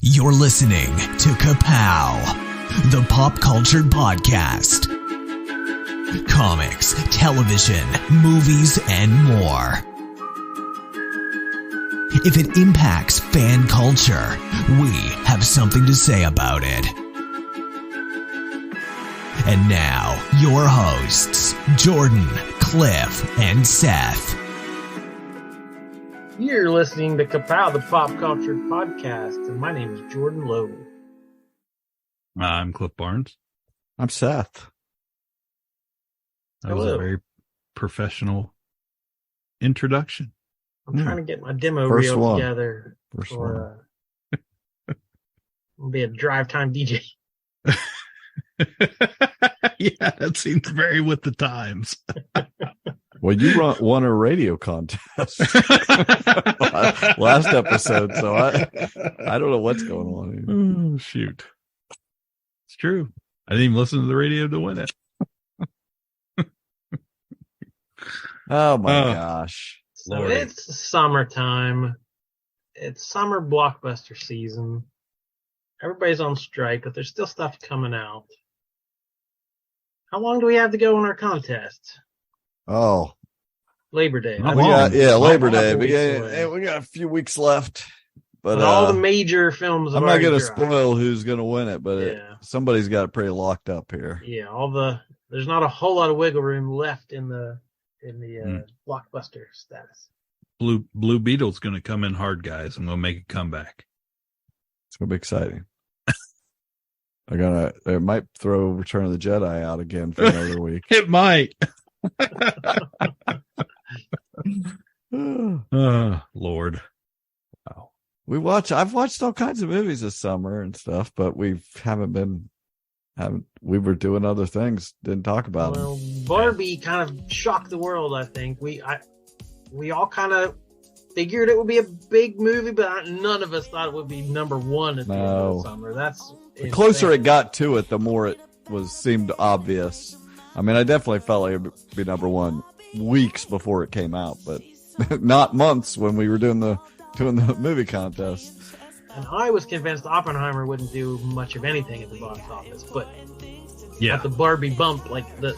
You're listening to Ka-Pow, the pop culture podcast. Comics, television, movies, and more. If it impacts fan culture, we have something to say about it. And now, your hosts, Jordan, Cliff, and Seth. You're listening to Ka-Pow, the pop culture podcast, and my name is Jordan Lowe. I'm Cliff Barnes. I'm Seth. That was a very professional introduction. I'm trying to get my demo reel together. I'll be a drive time DJ. Yeah, that seems very with the times. Well, you won a radio contest last episode, so I don't know what's going on here. Oh, shoot. It's true. I didn't even listen to the radio to win it. Oh, my gosh. So Lord. It's summertime. It's summer blockbuster season. Everybody's on strike, but there's still stuff coming out. How long do we have to go in our contest? Oh, Labor Day. Labor Day. We got a few weeks left, but all the major films. I'm not going to spoil who's going to win it, but somebody's got it pretty locked up here. Yeah, there's not a whole lot of wiggle room left in the blockbuster status. Blue Beetle's going to come in hard, guys, and we'll make a comeback. It's going to be exciting. They might throw Return of the Jedi out again for another week. It might. Lord. Wow. I've watched all kinds of movies this summer and stuff, but we were doing other things, didn't talk about them. Well, Barbie kind of shocked the world, I think. We all kind of figured it would be a big movie, but none of us thought it would be number one at the end of the summer. The closer it got to it, the more it seemed obvious. I mean, I definitely felt like it would be number one weeks before it came out, but not months when we were doing the movie contest. And I was convinced Oppenheimer wouldn't do much of anything at the box office, but at the Barbie bump, like the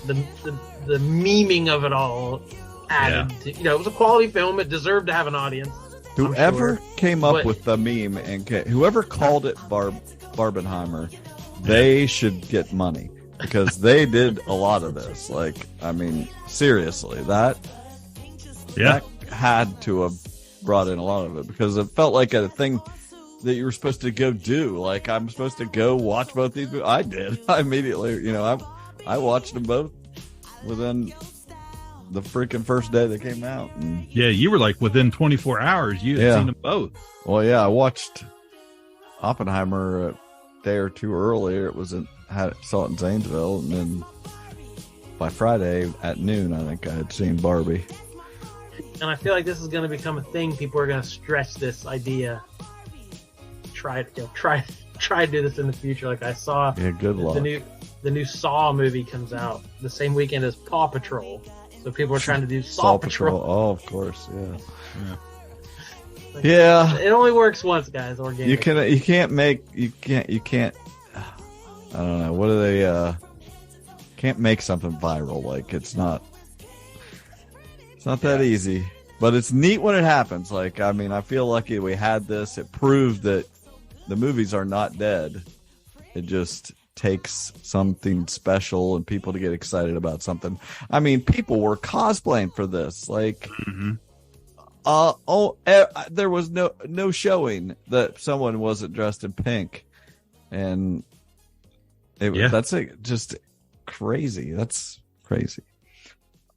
memeing of it all added to, it was a quality film. It deserved to have an audience. Whoever came up with the meme and whoever called it Barbenheimer, they should get money because they did a lot of this. Like, I mean, seriously, that had to have brought in a lot of it because it felt like a thing that you were supposed to go do. Like, I'm supposed to go watch both these movies. I did. I immediately, I watched them both within the freaking first day they came out. And you were like within 24 hours. You had seen them both. Well, I watched Oppenheimer a day or two earlier. Saw it in Zanesville, and then by Friday at noon, I think I had seen Barbie. And I feel like this is going to become a thing. People are going to stretch this idea. Try to do this in the future. Like I saw, good luck. The new Saw movie comes out the same weekend as Paw Patrol. So people are trying to do Saw Patrol. Oh, of course, yeah. It only works once, guys. Organic. You can't. I don't know. What do they? Can't make something viral. Like it's not that easy. But it's neat when it happens. Like, I mean, I feel lucky we had this. It proved that the movies are not dead. It just takes something special and people to get excited about something. I mean, people were cosplaying for this. Like, there was no showing that someone wasn't dressed in pink, and that's just crazy. That's crazy.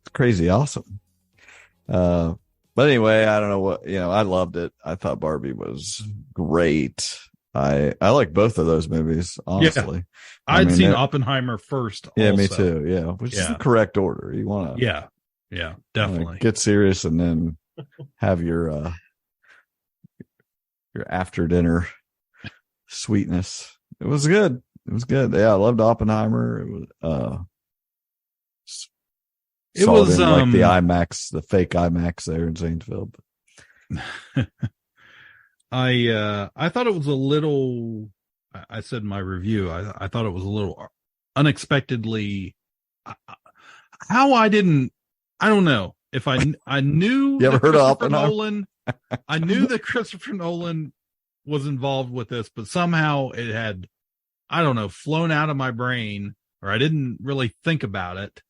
It's crazy awesome. But anyway, I don't know what, I loved it. I thought Barbie was great. I like both of those movies, honestly. Yeah. I'd seen Oppenheimer first. Yeah, also. Me too. Yeah, which is the correct order. You want to, definitely get serious and then have your after dinner sweetness. It was good. Yeah, I loved Oppenheimer. It was like the IMAX, the fake IMAX there in Zanesville. I thought it was a little. I said in my review, I thought it was a little unexpectedly. How I don't know if I knew. You ever heard of Oppenheimer? Nolan? I knew that Christopher Nolan was involved with this, but somehow it had, I don't know, flown out of my brain, or I didn't really think about it.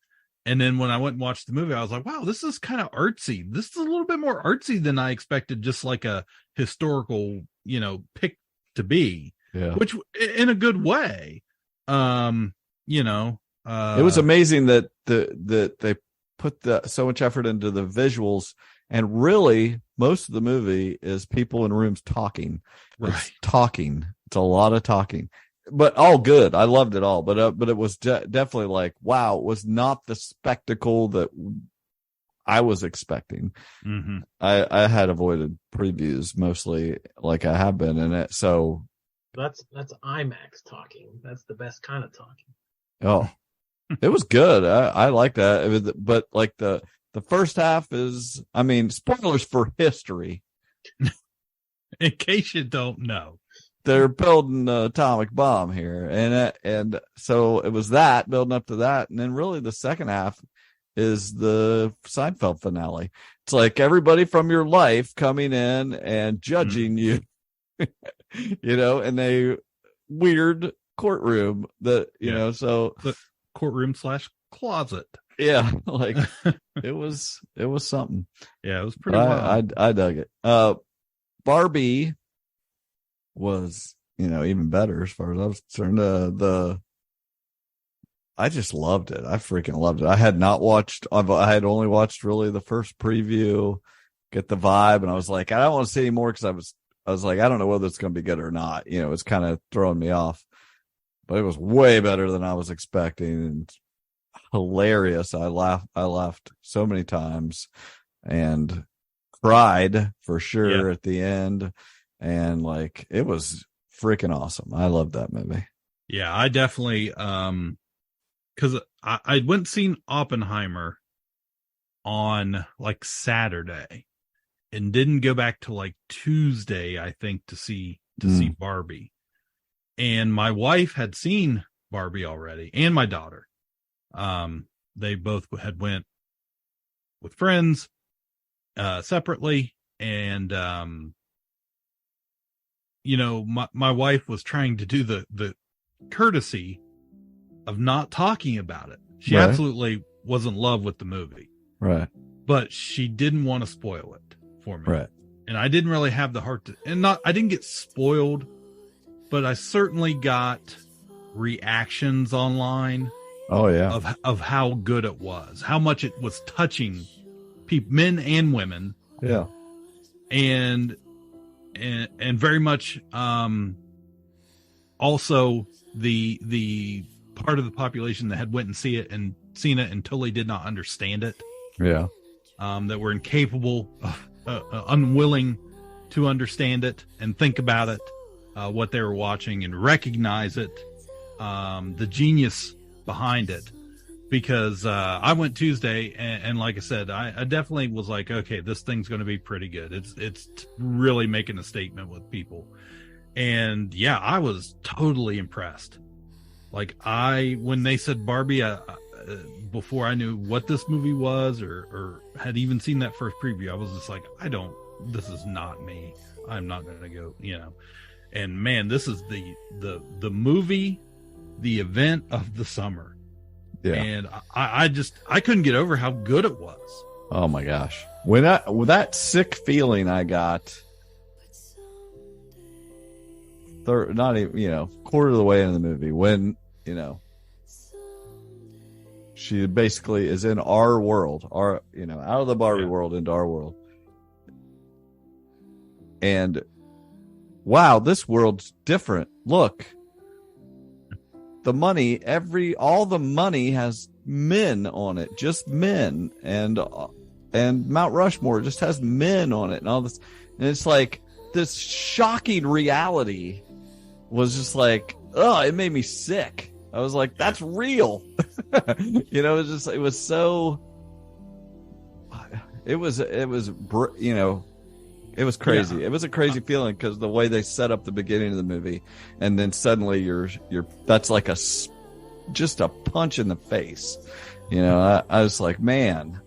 And then when I went and watched the movie, I was like, wow, this is kind of artsy. This is a little bit more artsy than I expected, just like a historical, pick to be, which in a good way. It was amazing that they put so much effort into the visuals, and really most of the movie is people in rooms talking. Right. It's talking. It's a lot of talking. But all good. I loved it all. But it was definitely like, wow, it was not the spectacle that I was expecting. Mm-hmm. I had avoided previews mostly, like I have been in it. So that's IMAX talking. That's the best kind of talking. Oh, it was good. I like that. But like the first half is, I mean, spoilers for history. In case you don't know. They're building an atomic bomb here, and so it was that building up to that, and then really the second half is the Seinfeld finale. It's like everybody from your life coming in and judging you, in a weird courtroom that so the courtroom / closet. Yeah, like it was something. Yeah, it was pretty wild. I dug it. Barbie was even better as far as I was concerned. I just loved it. I freaking loved it. I had only watched really the first preview, get the vibe, and I was like, I don't want to see any more, because I was like, I don't know whether it's going to be good or not. It's kind of throwing me off, but it was way better than I was expecting, and hilarious. I laughed so many times and cried for sure at the end. And like, it was freaking awesome. I loved that movie. Yeah, I definitely, cause I went and seen Oppenheimer on like Saturday and didn't go back to like Tuesday, I think, to see Barbie. And my wife had seen Barbie already, and my daughter. They both had went with friends, separately. And, my wife was trying to do the courtesy of not talking about it. She absolutely was in love with the movie. Right. But she didn't want to spoil it for me. Right. And I didn't really have the heart to, I didn't get spoiled, but I certainly got reactions online. Oh yeah. Of how good it was, how much it was touching people, men and women. Yeah. And very much, also the part of the population that had went and seen it and totally did not understand it. Yeah. That were incapable of, unwilling to understand it and think about it, what they were watching, and recognize it, the genius behind it. Because I went Tuesday, and like I said, I definitely was like, okay, this thing's going to be pretty good. It's really making a statement with people. And yeah, I was totally impressed. Like, when they said Barbie, before I knew what this movie was or had even seen that first preview, I was just like, this is not me. I'm not going to go, And man, this is the movie, the event of the summer. Yeah. And I couldn't get over how good it was. Oh my gosh. With that sick feeling I got, not even, quarter of the way into the movie, when, she basically is in our world, out of the Barbie world into our world. And wow, this world's different. Look. The money, all the money has men on it, just men, and Mount Rushmore just has men on it, and all this, and it's like this shocking reality was just like, oh, it made me sick. I was like, that's real. It was It was crazy. It was a crazy feeling because the way they set up the beginning of the movie, and then suddenly you're that's like just a punch in the face. You know, I was like, man,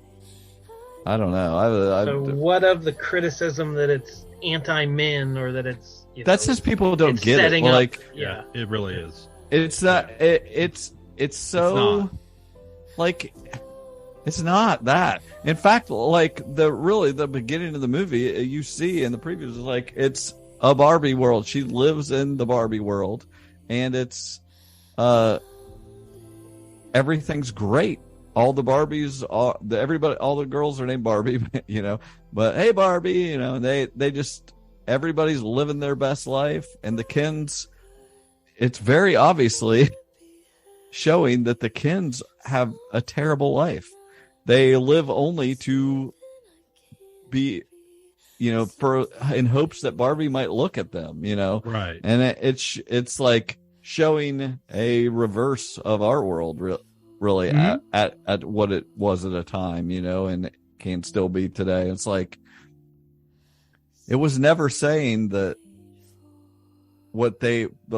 I don't know. So what of the criticism that it's anti-men or that it's that's just people don't get it. Well, like, yeah, it really is. It's not. It's so not. Like. It's not that. In fact, like the beginning of the movie, you see in the previews, is like it's a Barbie world. She lives in the Barbie world, and it's everything's great. All the Barbies, all the girls are named Barbie, you know. But hey, Barbie, you know, they just everybody's living their best life, and the Kens. It's very obviously showing that the Kens have a terrible life. They live only to be, you know, in hopes that Barbie might look at them, you know. Right. And it's like showing a reverse of our world, really, at what it was at a time, you know, and it can still be today. It's like it was never saying that what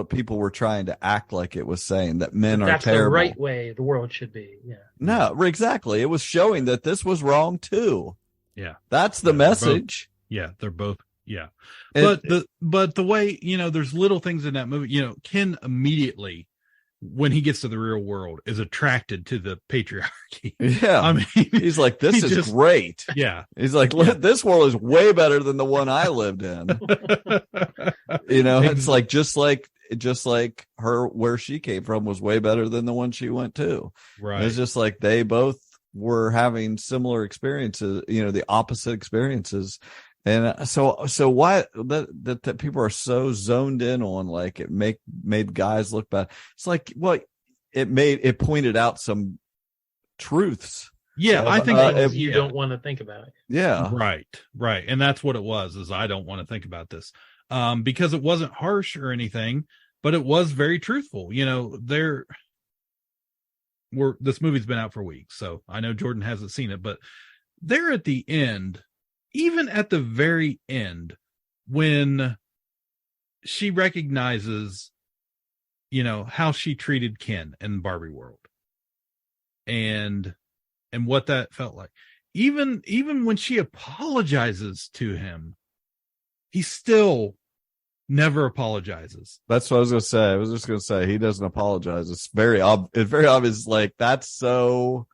people were trying to act like it was saying, that men are terrible. That's the right way the world should be. Yeah. No, exactly. It was showing that this was wrong too. Yeah. That's the message. They're both. Yeah. But the way, you know, there's little things in that movie, you know, Ken immediately, when he gets to the real world, is attracted to the patriarchy. Yeah. I mean, he's like, this is great. Yeah. He's like, this world is way better than the one I lived in. You know, it's like, just like her, where she came from was way better than the one she went to. Right. It's just like they both were having similar experiences, you know, the opposite experiences. And so why that people are so zoned in on, like, it made guys look bad. It's like, well, it pointed out some truths. Yeah, I think you don't want to think about it. Yeah, right, and that's what it was. Is I don't want to think about this, because it wasn't harsh or anything, but it was very truthful. You know, this movie's been out for weeks, so I know Jordan hasn't seen it, but they're at the end. Even at the very end, when she recognizes, you know, how she treated Ken in Barbie world and what that felt like, even when she apologizes to him, he still never apologizes. That's what I was going to say. I was just going to say, he doesn't apologize. It's very obvious. Like, that's so...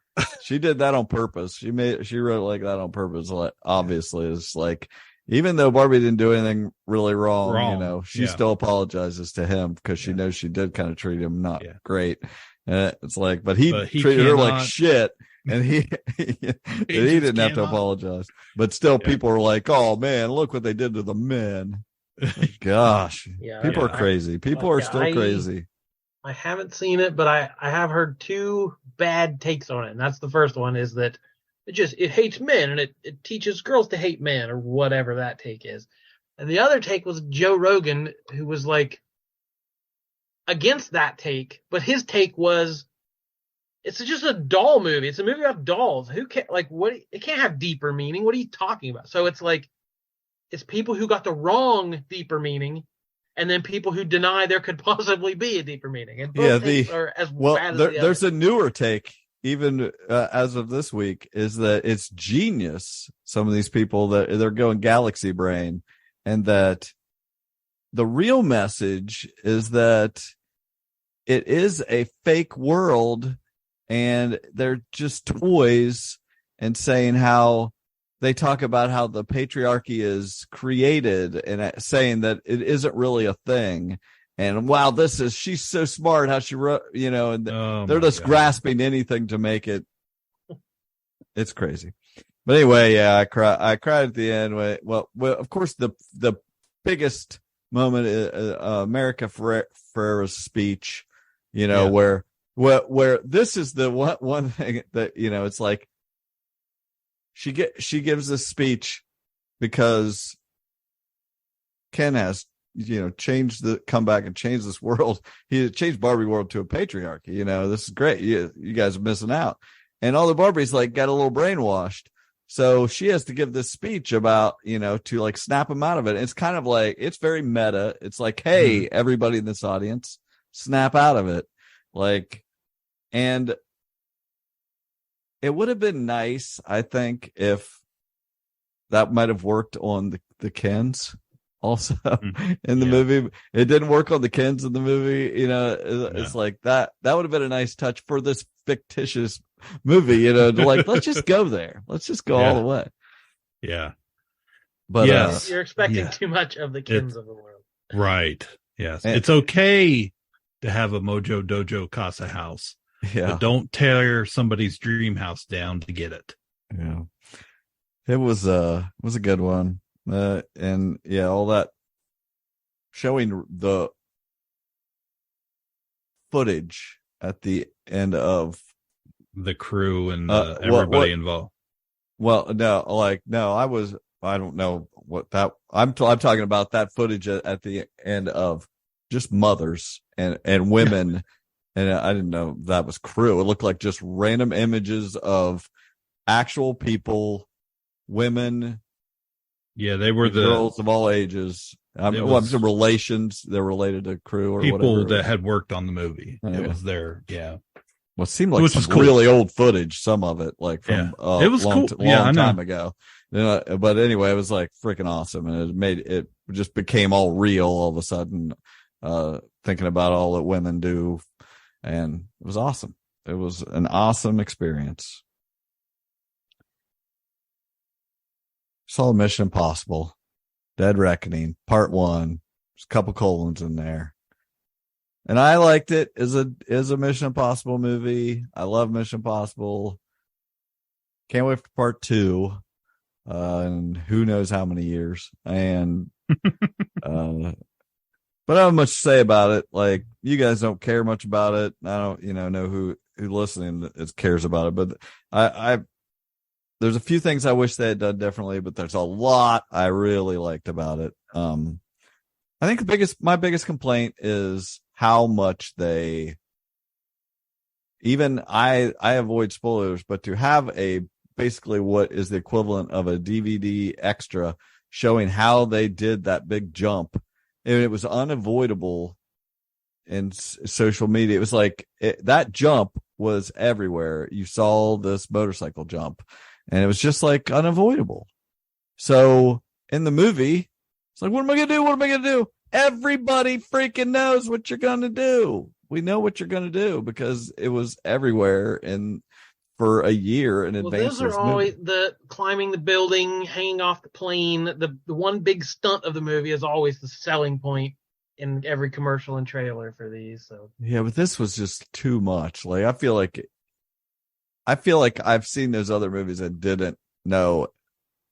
She did that on purpose. She wrote it like that on purpose. Like, obviously, it's like, even though Barbie didn't do anything really wrong, you know, she still apologizes to him because she knows she did kind of treat him not great. And it's like, but he treated her like shit, and he didn't have to apologize. But still, people are like, "Oh man, look what they did to the men." Gosh, people are crazy. People are still crazy. I haven't seen it, but I have heard two bad takes on it. And that's the first one, is that it hates men and it teaches girls to hate men, or whatever that take is. And the other take was Joe Rogan, who was like against that take, but his take was, it's just a doll movie. It's a movie about dolls. Who can, like, what? It can't have deeper meaning. What are you talking about? So it's like, it's people who got the wrong deeper meaning, and then people who deny there could possibly be a deeper meaning. And both takes are as bad as the there's other. a newer take, even as of this week, is that it's genius. Some of these people that they're going galaxy brain, and that the real message is that it is a fake world, and they're just toys, and saying how they talk about how the patriarchy is created, and saying that it isn't really a thing. And wow, she's so smart how she wrote, you know, and they're just grasping anything to make it. It's crazy. But anyway, yeah, I cried at the end. Well, of course, the biggest moment is America Ferrera's speech, you know, where this is the one thing that, you know, it's like, she gives this speech because Ken has, you know, come back and change this world. He changed Barbie world to a patriarchy. You know, this is great. You guys are missing out. And all the Barbies like got a little brainwashed. So she has to give this speech about, to like snap him out of it. It's kind of like, it's very meta. It's like, hey, everybody in this audience, snap out of it. Like, and it would have been nice, I think, if that might have worked on the Kens also in the movie. It didn't work on the Kens in the movie. It's like that would have been a nice touch for this fictitious movie, to like, let's just go there. Let's just go all the way. Yeah. But you're expecting too much of the Kens of the world. Right. Yes. It's okay to have a Mojo Dojo Casa house. Yeah. But don't tear somebody's dream house down to get it. Yeah. It was a good one. And all that showing the footage at the end of the crew and everybody involved. Well, I don't know what that I'm talking about, that footage at the end of just mothers and women. And I didn't know that was crew. It looked like just random images of actual people, women. Yeah, they were the girls of all ages. Relations. They're related to crew or people whatever that had worked on the movie. Yeah. It was there. Yeah. Well, it seemed like some really old footage. Some of it, like from it was long time ago. But anyway, it was like freaking awesome, and it just became all real all of a sudden. Thinking about all that women do, and it was awesome. It was an awesome experience. Saw Mission Impossible, Dead Reckoning, Part 1. There's a couple colons in there. And I liked it as a Mission Impossible movie. I love Mission Impossible. Can't wait for Part 2. And who knows how many years. And but I don't have much to say about it. Like, you guys don't care much about it. I don't, know who listening cares about it. But I there's a few things I wish they had done differently, but there's a lot I really liked about it. I think my biggest complaint is how much I avoid spoilers, but to have basically what is the equivalent of a DVD extra showing how they did that big jump, and it was unavoidable in social media. It was like that jump was everywhere. You saw this motorcycle jump, and it was just like unavoidable. So in the movie, it's like, what am I going to do? What am I going to do? Everybody freaking knows what you're going to do. We know what you're going to do because it was everywhere and for a year in advance. Those are always the climbing the building, hanging off the plane. The one big stunt of the movie is always the selling point in every commercial and trailer for these. So yeah, but this was just too much. Like, I feel like I've seen those other movies and didn't know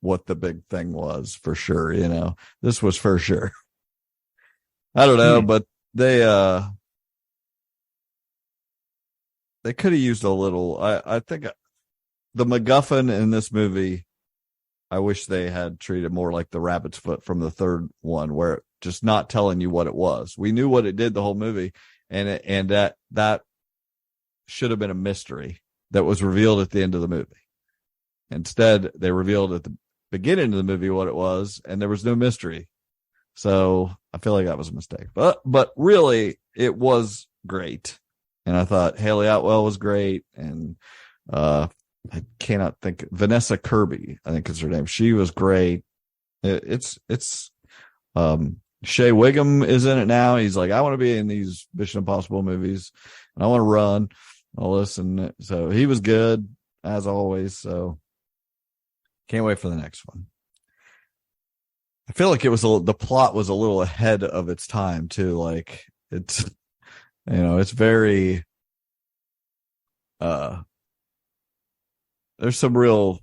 what the big thing was for sure. This was for sure. I don't know, but they could have used a little. I think the MacGuffin in this movie, I wish they had treated more like the rabbit's foot from the third one, where just not telling you what it was. We knew what it did the whole movie, and that should have been a mystery that was revealed at the end of the movie. Instead, they revealed at the beginning of the movie what it was, and there was no mystery. So I feel like that was a mistake. But really, it was great. And I thought Haley Atwell was great. And I cannot think. Vanessa Kirby, I think is her name. She was great. It's Shea Wiggum is in it now. He's like, I want to be in these Mission Impossible movies, and I want to run all this. And so he was good as always. So can't wait for the next one. I feel like the plot was a little ahead of its time too. Like, it's, it's very, there's some real,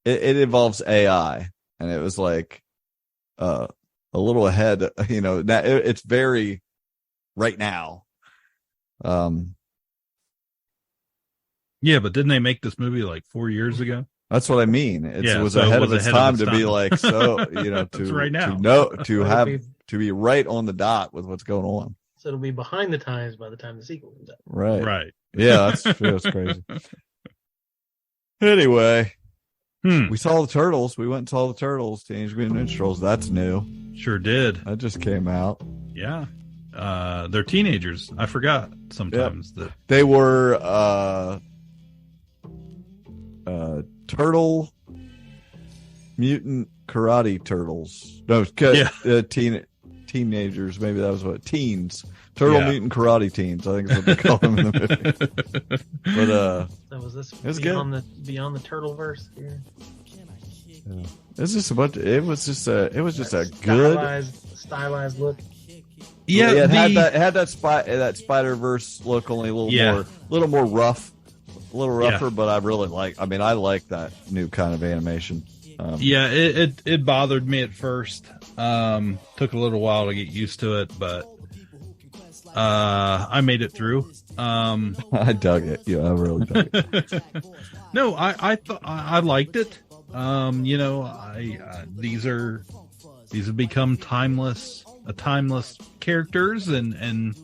it involves AI, and it was like, a little ahead, it's very right now. Yeah, but didn't they make this movie like 4 years ago? That's what I mean. It was ahead of its time to be like, so, to right now. to be right on the dot with what's going on. So it'll be behind the times by the time the sequel comes out. Right. Yeah, that's true. That's crazy. Anyway, We saw the Turtles. We went and saw the Turtles, Teenage Mutant Ninja Turtles. That's new. Sure did. That just came out. Yeah. They're teenagers. I forgot sometimes that they were Turtle Mutant Karate Turtles. No, teenagers. Maybe that was what teens. Turtle Mutant Karate Teens. I think is what they call them in the movie. But so was this it was beyond good. beyond the Turtleverse here? Yeah. It's just a bunch. It was just a good stylized look. Yeah, it had that Spider-Verse look, only a little more rough, a little rougher. Yeah. But I really like. I mean, I like that new kind of animation. It bothered me at first. Took a little while to get used to it, but I made it through. I dug it. Yeah, I really dug it. No, I thought I liked it. These have become timeless characters, and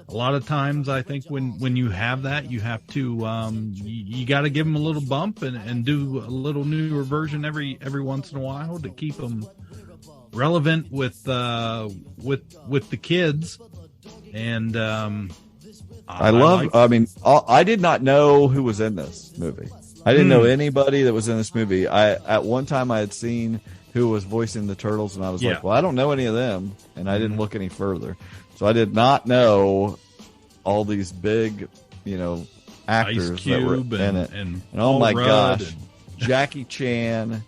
a lot of times I think when you have that, you have to you got to give them a little bump and do a little newer version every once in a while to keep them relevant with the kids. And I did not know who was in this movie. I didn't know anybody that was in this movie. At one time I had seen who was voicing the Turtles, and I was like, well, I don't know any of them, and I didn't look any further. So I did not know all these big, actors that were in it. And oh my gosh, Jackie Chan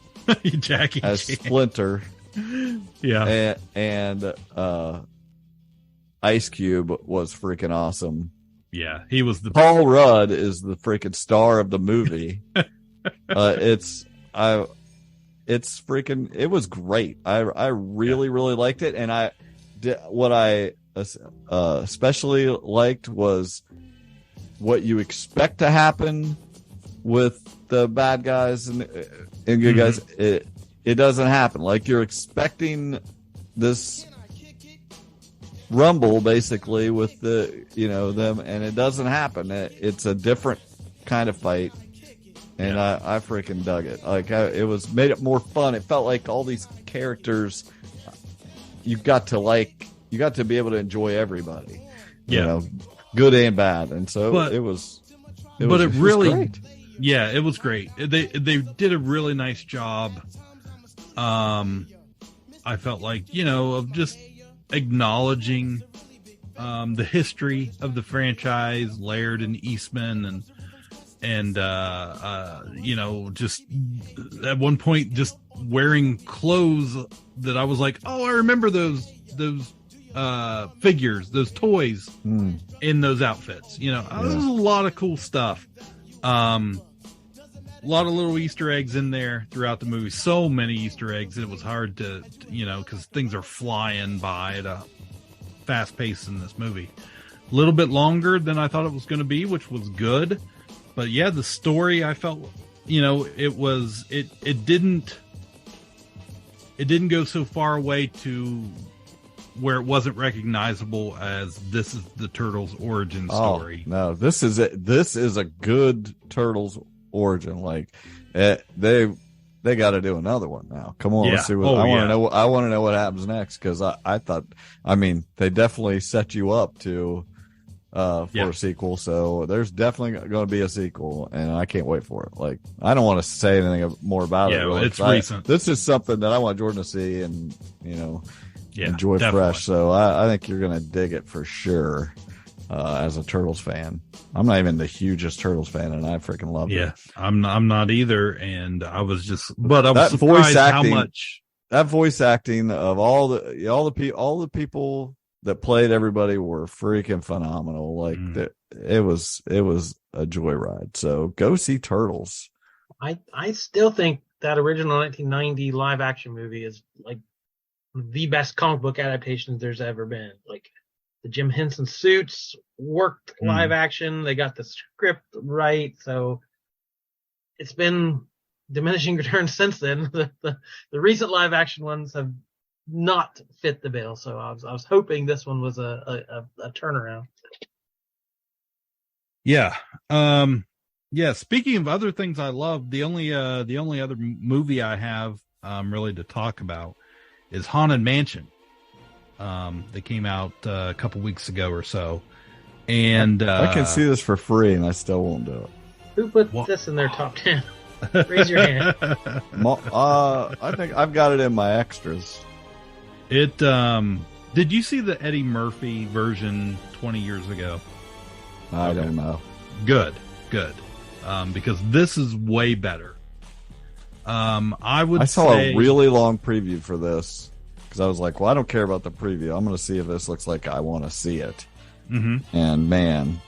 as Splinter. Yeah. And Ice Cube was freaking awesome. Yeah, he was Paul Rudd is the freaking star of the movie. It was great. I really liked it, and what I especially liked was what you expect to happen with the bad guys and good guys. It doesn't happen. Like, you're expecting this rumble basically with them, and it doesn't happen. It's a different kind of fight, and I freaking dug it. Like, it made it more fun. It felt like all these characters you got to be able to enjoy everybody, good and bad, and so it was great. Yeah, it was great. They did a really nice job. I felt like, of just acknowledging the history of the franchise, Laird and Eastman, and just at one point just wearing clothes that I was like, oh, I remember those figures, those toys in those outfits. There's a lot of cool stuff. A lot of little Easter eggs in there throughout the movie. So many Easter eggs, it was hard to because things are flying by at a fast pace in this movie. A little bit longer than I thought it was going to be, which was good. But yeah, the story, I felt, it didn't go so far away to where it wasn't recognizable as this is the Turtles origin story. No, this is it. This is a good Turtles origin. Like, they got to do another one now. Come on, let's see what I want to know. I want to know what happens next, because I thought, they definitely set you up to for a sequel. So there's definitely going to be a sequel, and I can't wait for it. Like, I don't want to say anything more about it. Really. It's recent. This is something that I want Jordan to see and enjoy fresh. So I think you're going to dig it for sure. As a Turtles fan, I'm not even the hugest Turtles fan, and I freaking love it. Yeah, I'm not either, and I was surprised how much that voice acting of all the people that played everybody were freaking phenomenal. Like, it was a joyride. So go see Turtles. I still think that original 1990 live action movie is like the best comic book adaptation there's ever been. Like, the Jim Henson suits worked live action. They got the script right. So it's been diminishing returns since then. The recent live action ones have not fit the bill. So I was hoping this one was a turnaround. Yeah. Yeah, speaking of other things I love, the only other movie I have really to talk about is Haunted Mansion. That came out a couple weeks ago or so, and I can see this for free, and I still won't do it. Who put this in their top 10? Raise your hand. I think I've got it in my extras. It did you see the Eddie Murphy version 20 years ago? I don't know. Good. Because this is way better. I saw a really long preview for this because I was like, well, I don't care about the preview. I'm going to see if this looks like I want to see it. Mm-hmm. And man,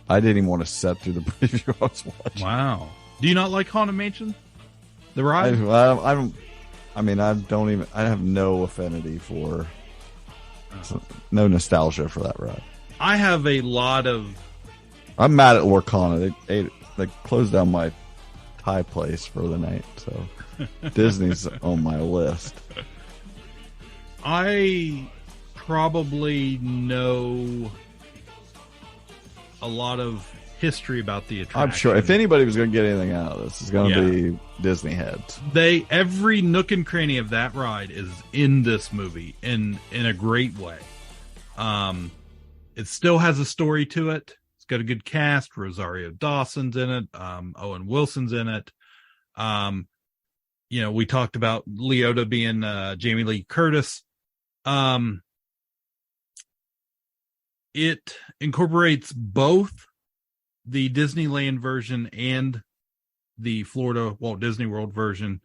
I didn't even want to sit through the preview I was watching. Wow. Do you not like Haunted Mansion? The ride? I have no affinity for, no nostalgia for that ride. I have a lot of. I'm mad at Lorcana. They closed down my Thai place for the night, so Disney's on my list. I probably know a lot of history about the attraction. I'm sure if anybody was going to get anything out of this, it's going to be Disney heads. Every nook and cranny of that ride is in this movie in a great way. It still has a story to it. It's got a good cast. Rosario Dawson's in it. Owen Wilson's in it. We talked about Leota being Jamie Lee Curtis. It incorporates both the Disneyland version and the Florida Walt Disney World version.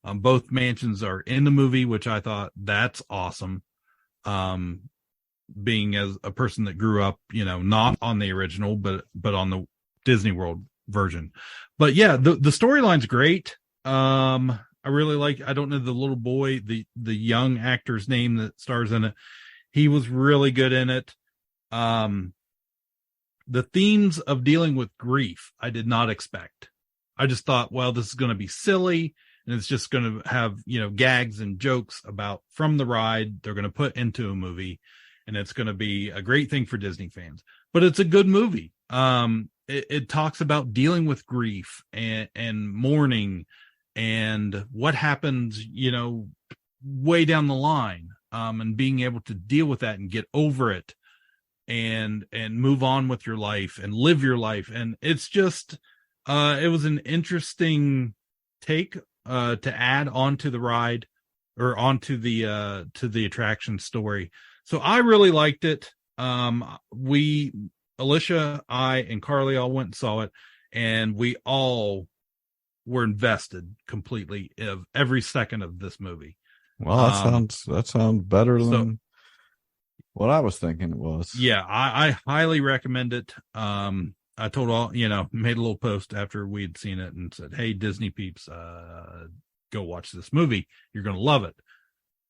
Both mansions are in the movie, which I thought that's awesome. Being as a person that grew up, not on the original, but on the Disney World version. But yeah, the storyline's great. I really like, I don't know the little boy, the young actor's name that stars in it. He was really good in it. The themes of dealing with grief, I did not expect. I just thought, well, this is going to be silly and it's just going to have, gags and jokes from the ride they're going to put into a movie. And it's going to be a great thing for Disney fans, but it's a good movie. It talks about dealing with grief and mourning and what happens, way down the line, and being able to deal with that and get over it and move on with your life and live your life. And it's just, it was an interesting take, to add onto the ride or onto the attraction story. So I really liked it. Alicia, I, and Carly all went and saw it, and we all were invested completely of every second of this movie. Well, that sounds better than what I was thinking it was. Yeah, I highly recommend it. I told made a little post after we had seen it and said, "Hey, Disney peeps, go watch this movie. You're going to love it."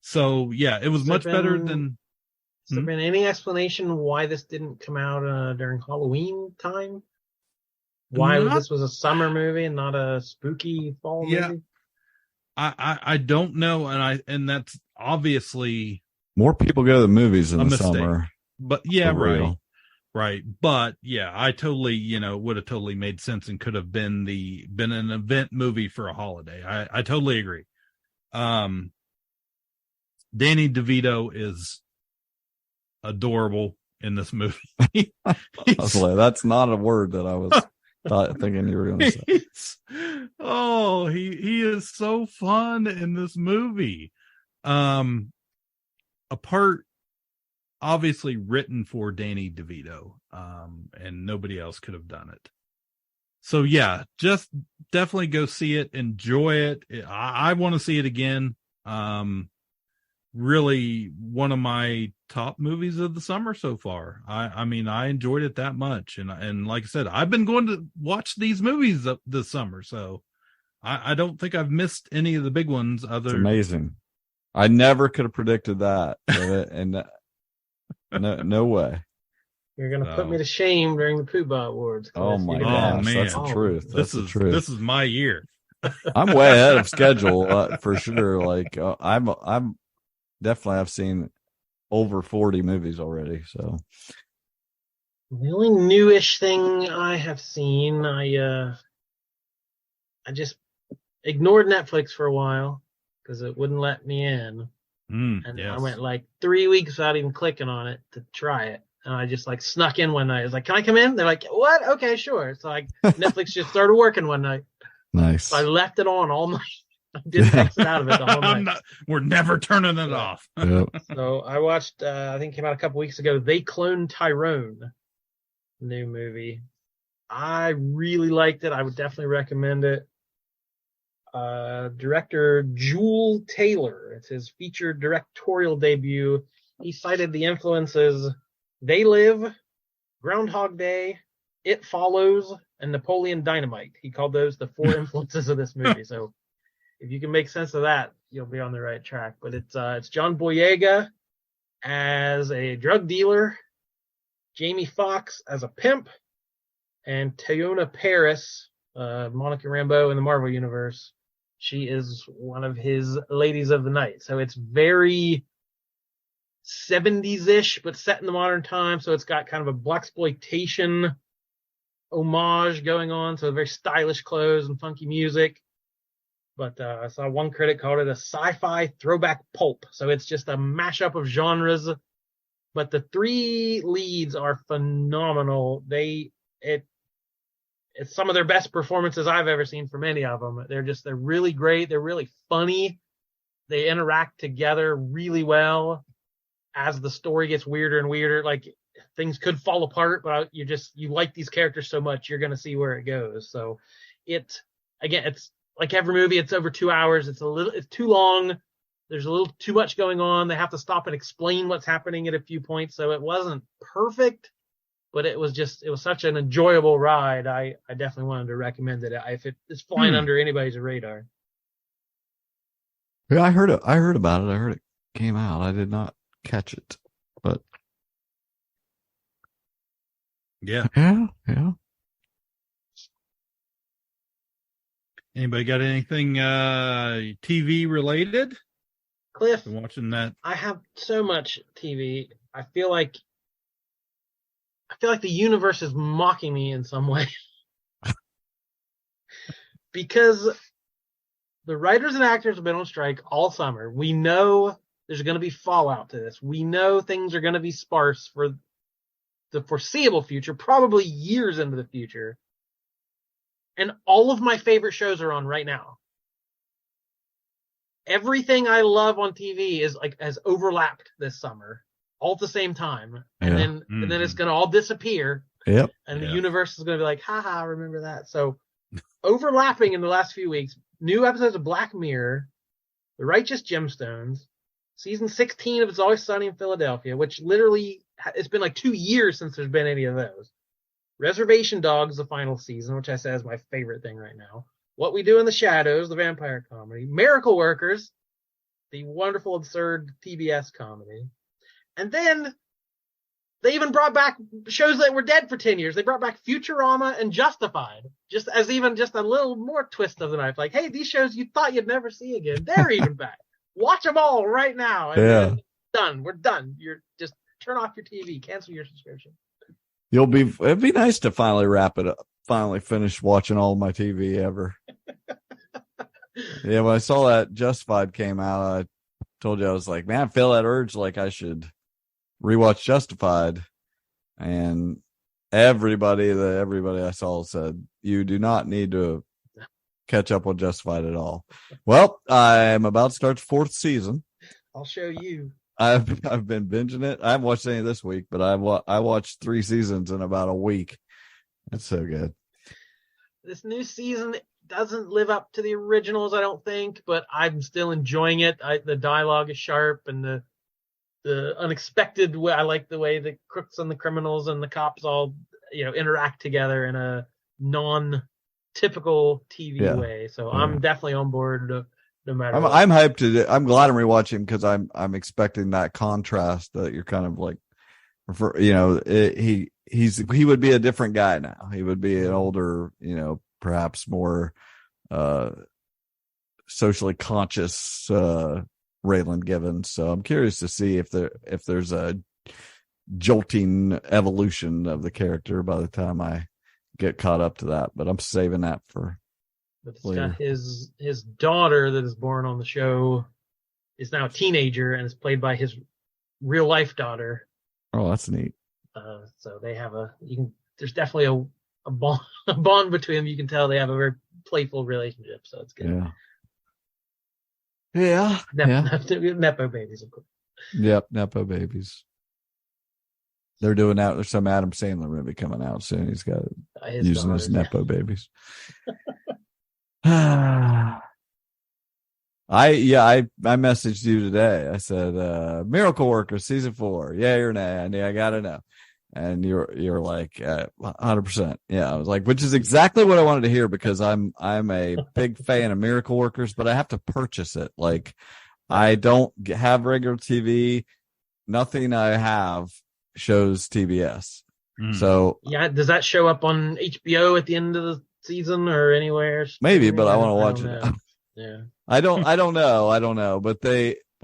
So yeah, it was much better than. Has there been any explanation why this didn't come out during Halloween time? Why this was a summer movie and not a spooky fall movie? I don't know, and that's obviously more people go to the movies in the summer. But yeah, right. But yeah, I totally would have totally made sense and could have been an event movie for a holiday. I totally agree. Danny DeVito is adorable in this movie. That's not a word that I was thinking you were going to say. He is so fun in this movie. A part obviously written for Danny DeVito, and nobody else could have done it. So yeah, just definitely go see it, enjoy it. I want to see it again. Really one of my top movies of the summer so far. I mean, I enjoyed it that much. And like I said, I've been going to watch these movies this summer. So I don't think I've missed any of the big ones. It's amazing. I never could have predicted that. And no way. You're going to put me to shame during the Poobah Awards. Oh my gosh. Man. That's the truth. This is my year. I'm way ahead of schedule for sure. Like I'm definitely, I've seen over 40 movies already. So The only newish thing I have seen, I just ignored Netflix for a while because it wouldn't let me in. And yes. I went like 3 weeks without even clicking on it to try it. And I just like snuck in one night. I was like, can I come in? They're like, what? Okay, sure. So like Netflix just started working one night. Nice. So I left it on all night. I didn't exit out of it the whole night. We're never turning it off. Yep. So I watched, I think it came out a couple weeks ago, They Cloned Tyrone, new movie. I really liked it. I would definitely recommend it. Director Jewel Taylor. It's his feature directorial debut. He cited the influences They Live, Groundhog Day, It Follows, and Napoleon Dynamite. He called those the 4 influences of this movie. So if you can make sense of that, you'll be on the right track. But it's John Boyega as a drug dealer, Jamie Foxx as a pimp, and Teyonah Parris, Monica Rambeau in the Marvel Universe. She is one of his ladies of the night. So it's very 70s-ish, but set in the modern time. So it's got kind of a blaxploitation homage going on. So very stylish clothes and funky music. But I saw one critic called it a sci-fi throwback pulp. So it's just a mashup of genres. But the 3 leads are phenomenal. It's some of their best performances I've ever seen from any of them. They're really great. They're really funny. They interact together really well as the story gets weirder and weirder. Like things could fall apart, but you like these characters so much, you're going to see where it goes. So it's like every movie, it's over 2 hours. It's too long. There's a little too much going on. They have to stop and explain what's happening at a few points. So it wasn't perfect, but it was such an enjoyable ride. I definitely wanted to recommend it if it's flying under anybody's radar. Yeah, I heard about it. I heard it came out. I did not catch it, but yeah. Anybody got anything TV related? Cliff, Been watching that. I have so much TV. I feel like the universe is mocking me in some way. Because the writers and actors have been on strike all summer. We know there's going to be fallout to this. We know things are going to be sparse for the foreseeable future, probably years into the future. And all of my favorite shows are on right now. Everything I love on TV has overlapped this summer, all at the same time, and then it's going to all disappear. Yep. And the universe is going to be like, haha, remember that. So overlapping in the last few weeks, new episodes of Black Mirror, The Righteous Gemstones, season 16 of It's Always Sunny in Philadelphia, which literally it's been like 2 years since there's been any of those. Reservation Dogs, the final season, which I say is my favorite thing right now. What We Do in the Shadows, the vampire comedy. Miracle Workers, the wonderful, absurd PBS comedy. And then they even brought back shows that were dead for 10 years. They brought back Futurama and Justified, just a little more twist of the knife. Like, hey, these shows you thought you'd never see again, they're even back. Watch them all right now. And then done. We're done. You're just turn off your TV, cancel your subscription. It'd be nice to finally wrap it up. Finally finish watching all my TV ever. Yeah, when I saw that Justified came out, I told you, I was like, man, I feel that urge like I should rewatch Justified. And everybody I saw said, you do not need to catch up on Justified at all. Well, I'm about to start the 4th season. I'll show you. I've been binging it. I haven't watched any this week, but I watched 3 seasons in about a week. That's so good. This new season doesn't live up to the originals, I don't think, but I'm still enjoying it. The dialogue is sharp, and the unexpected way. I like the way the crooks and the criminals and the cops all interact together in a non-typical TV way. So I'm definitely on board. No matter what. I'm hyped. I'm glad I'm rewatching because I'm expecting that contrast that you're kind of like, he would be a different guy now. He would be an older, perhaps more socially conscious Raylan Givens. So I'm curious to see if there's a jolting evolution of the character by the time I get caught up to that. But I'm saving that for later. His daughter that is born on the show is now a teenager and is played by his real life daughter. Oh, that's neat. So they have there's definitely a bond between them. You can tell they have a very playful relationship. So it's good. Yeah. Nepo babies, of course. Yep. Nepo babies. They're doing that. There's some Adam Sandler movie coming out soon. He's got using his Nepo babies. I messaged you today. I said, Miracle Workers season 4. Yay or nay? I gotta know. And you're like 100%. Yeah. I was like, which is exactly what I wanted to hear, because I'm a big fan of Miracle Workers, but I have to purchase it. Like, I don't have regular TV. Nothing I have shows TBS. So yeah, does that show up on HBO at the end of the season or anywhere? Maybe, but I want to watch it. Yeah. I don't know, but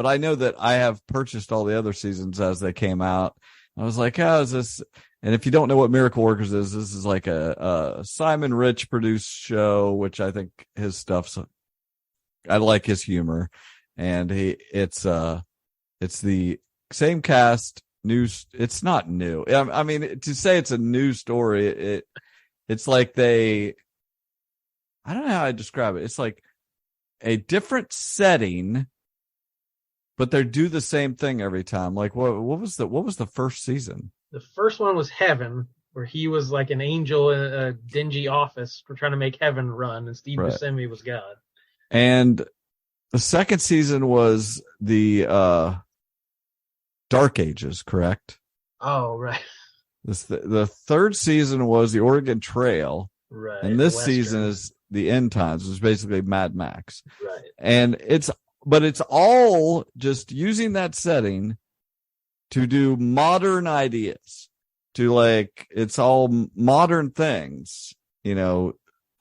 I know that I have purchased all the other seasons as they came out. I was like, how is this? And if you don't know what Miracle Workers is, this is like a Simon Rich produced show, which I think his stuff's, I like his humor. And it's the same cast, it's not new. I mean, to say it's a new story, it's like I don't know how I describe it. It's like a different setting, but they do the same thing every time. Like what was the first season? The first one was Heaven, where he was like an angel in a dingy office for trying to make heaven run, and Steve Buscemi was God. And the second season was the Dark Ages, correct? Oh, right. The third season was the Oregon Trail, right? And this season is the End Times, which is basically Mad Max, right? And it's all just using that setting to do modern ideas, it's all modern things,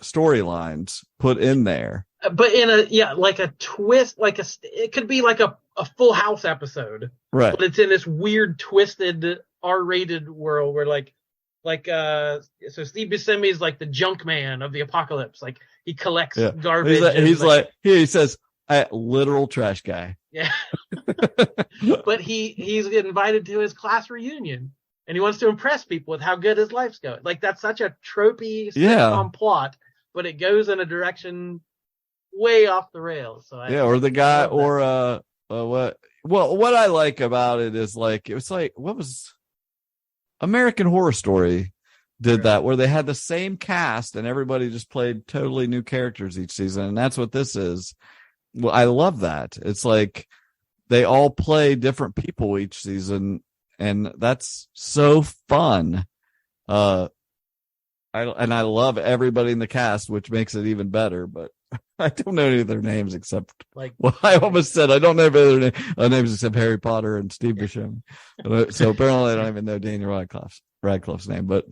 storylines put in there. But in like a twist, it could be like a Full House episode, right? But it's in this weird, twisted, R-rated world where so Steve Buscemi is like the junk man of the apocalypse. Like he collects garbage. He says, literal trash guy. Yeah. But he's invited to his class reunion and he wants to impress people with how good his life's going. Like that's such a tropey sitcom plot, but it goes in a direction way off the rails. So or the guy, or what I like about it is what was American Horror Story did that, where they had the same cast and everybody just played totally new characters each season, and that's what this is. Well, I love that. It's like they all play different people each season, and that's so fun. I love everybody in the cast, which makes it even better, but I don't know any of their names except I almost said I don't know any of their names except Harry Potter and Steve Buscemi. So apparently I don't even know Daniel Radcliffe's name, but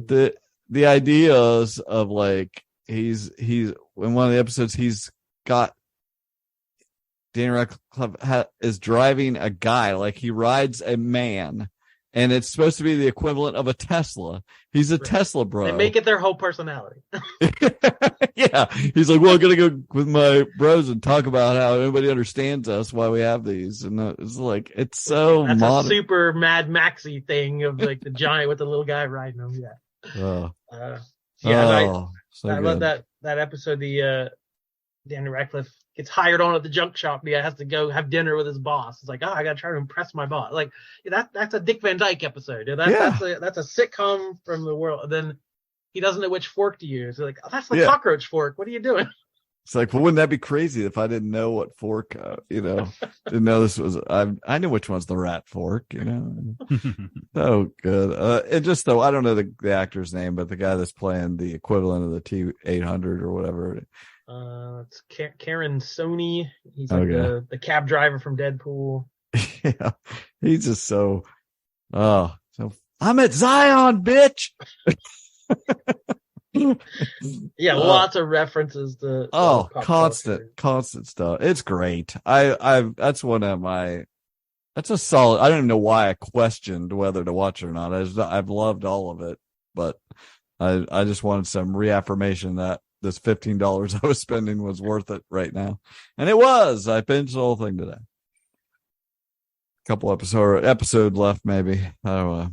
the ideas of he's in one of the episodes, he's got Daniel Radcliffe is driving a guy, he rides a man, and it's supposed to be the equivalent of a Tesla. He's a Tesla bro. They make it their whole personality. Yeah. He's like, well, I'm going to go with my bros and talk about how everybody understands us, why we have these. And it's so That's modern. A super Mad Maxy thing of the giant with the little guy riding him. Yeah. I love that episode. Daniel Radcliffe gets hired on at the junk shop. He has to go have dinner with his boss. It's like, I got to try to impress my boss. That's a Dick Van Dyke episode. That's a sitcom from the world. And then he doesn't know which fork to use. They're like, that's the cockroach fork. What are you doing? It's like, well, wouldn't that be crazy if I didn't know what fork, didn't know this was, I knew which one's the rat fork, So good. And just though, I don't know the actor's name, but the guy that's playing the equivalent of the T-800 or whatever. It's Karen Sony. He's the cab driver from Deadpool. Yeah. He's just so I'm at Zion, bitch. Lots of references to constant stuff. It's great. That's one of my That's a solid. I don't even know why I questioned whether to watch it or not. I've loved all of it, but I just wanted some reaffirmation that this $15 I was spending was worth it right now, and it was. I binged the whole thing today. Couple episode left, maybe. I don't know.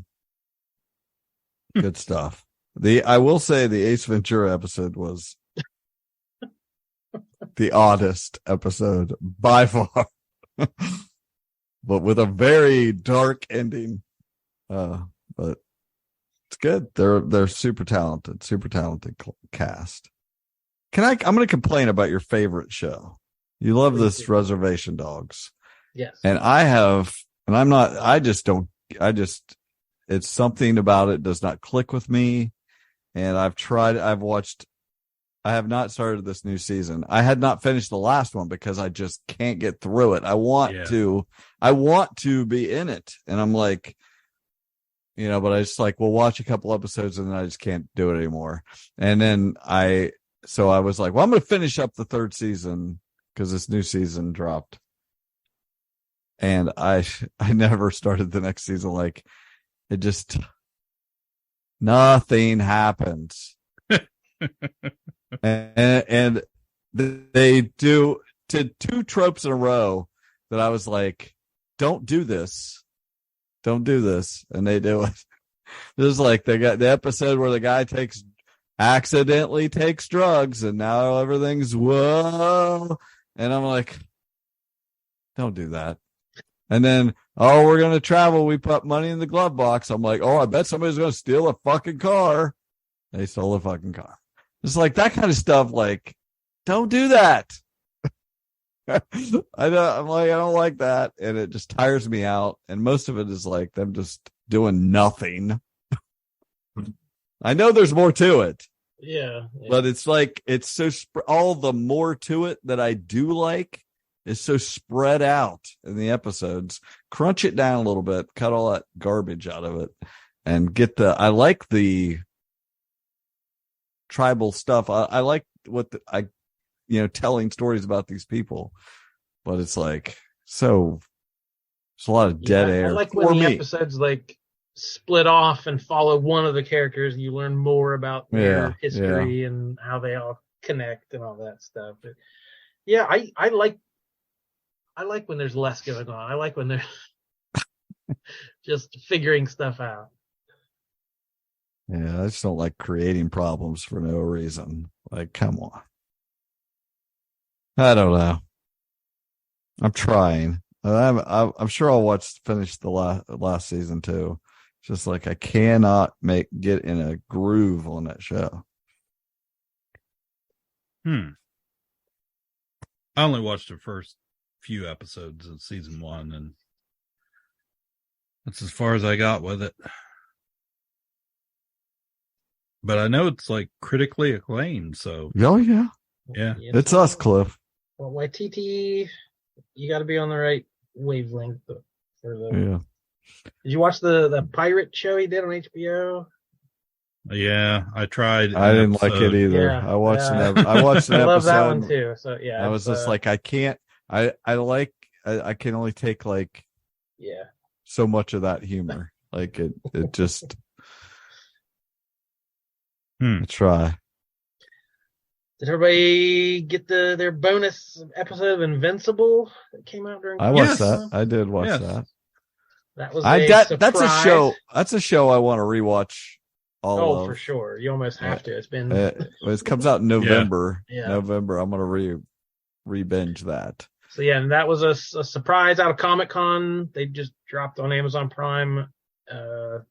Good stuff. I will say the Ace Ventura episode was the oddest episode by far, but with a very dark ending. But it's good. They're super talented cast. I'm going to complain about your favorite show. You love this Reservation Dogs. Yes. And it's something about it does not click with me. And I have not started this new season. I had not finished the last one because I just can't get through it. I want to be in it. And I'm like, but I just we'll watch a couple episodes and then I just can't do it anymore. And then I was like, well, I'm going to finish up the third season because this new season dropped. And I never started the next season. Like, it just, nothing happens. and they did two tropes in a row that I was like, don't do this. And they do it. This is like they got the episode where the guy accidentally takes drugs and now everything's whoa. And I'm like, don't do that. And then, we're going to travel. We put money in the glove box. I'm like, I bet somebody's going to steal a fucking car. They stole a fucking car. It's like that kind of stuff. Like, don't do that. I don't like that. And it just tires me out. And most of it is like them just doing nothing. I know there's more to it. Yeah. But it's like, it's so all the more to it that I do like is so spread out in the episodes. Crunch it down a little bit, cut all that garbage out of it, and I like the tribal stuff. I like telling stories about these people, but it's like, so it's a lot of dead air. I like when the episodes split off and follow one of the characters. You learn more about their history and how they all connect and all that stuff. But yeah, I like when there's less going on. I like when they're just figuring stuff out. Yeah, I just don't like creating problems for no reason. Like, come on. I don't know. I'm trying. I'm sure I'll finish the last season too. It's just like I cannot get in a groove on that show. I only watched the first few episodes of season 1, and that's as far as I got with it. But I know it's critically acclaimed, so yeah. It's us, Cliff. Well, YTT, you got to be on the right wavelength for the. Yeah. Did you watch the pirate show he did on HBO? Yeah, I tried. I didn't like it either. Yeah, I watched an episode. I love that one too. So yeah, I was just like, I can't. I can only take so much of that humor. Like it just. Try. Did everybody get their bonus episode of Invincible that came out during? I watched that. I did watch that. That was that's a show. That's a show I want to rewatch. For sure. You almost have to. It's been. It comes out in November. Yeah. November. I'm gonna re-binge that. So yeah, and that was a surprise out of Comic-Con. They just dropped on Amazon Prime.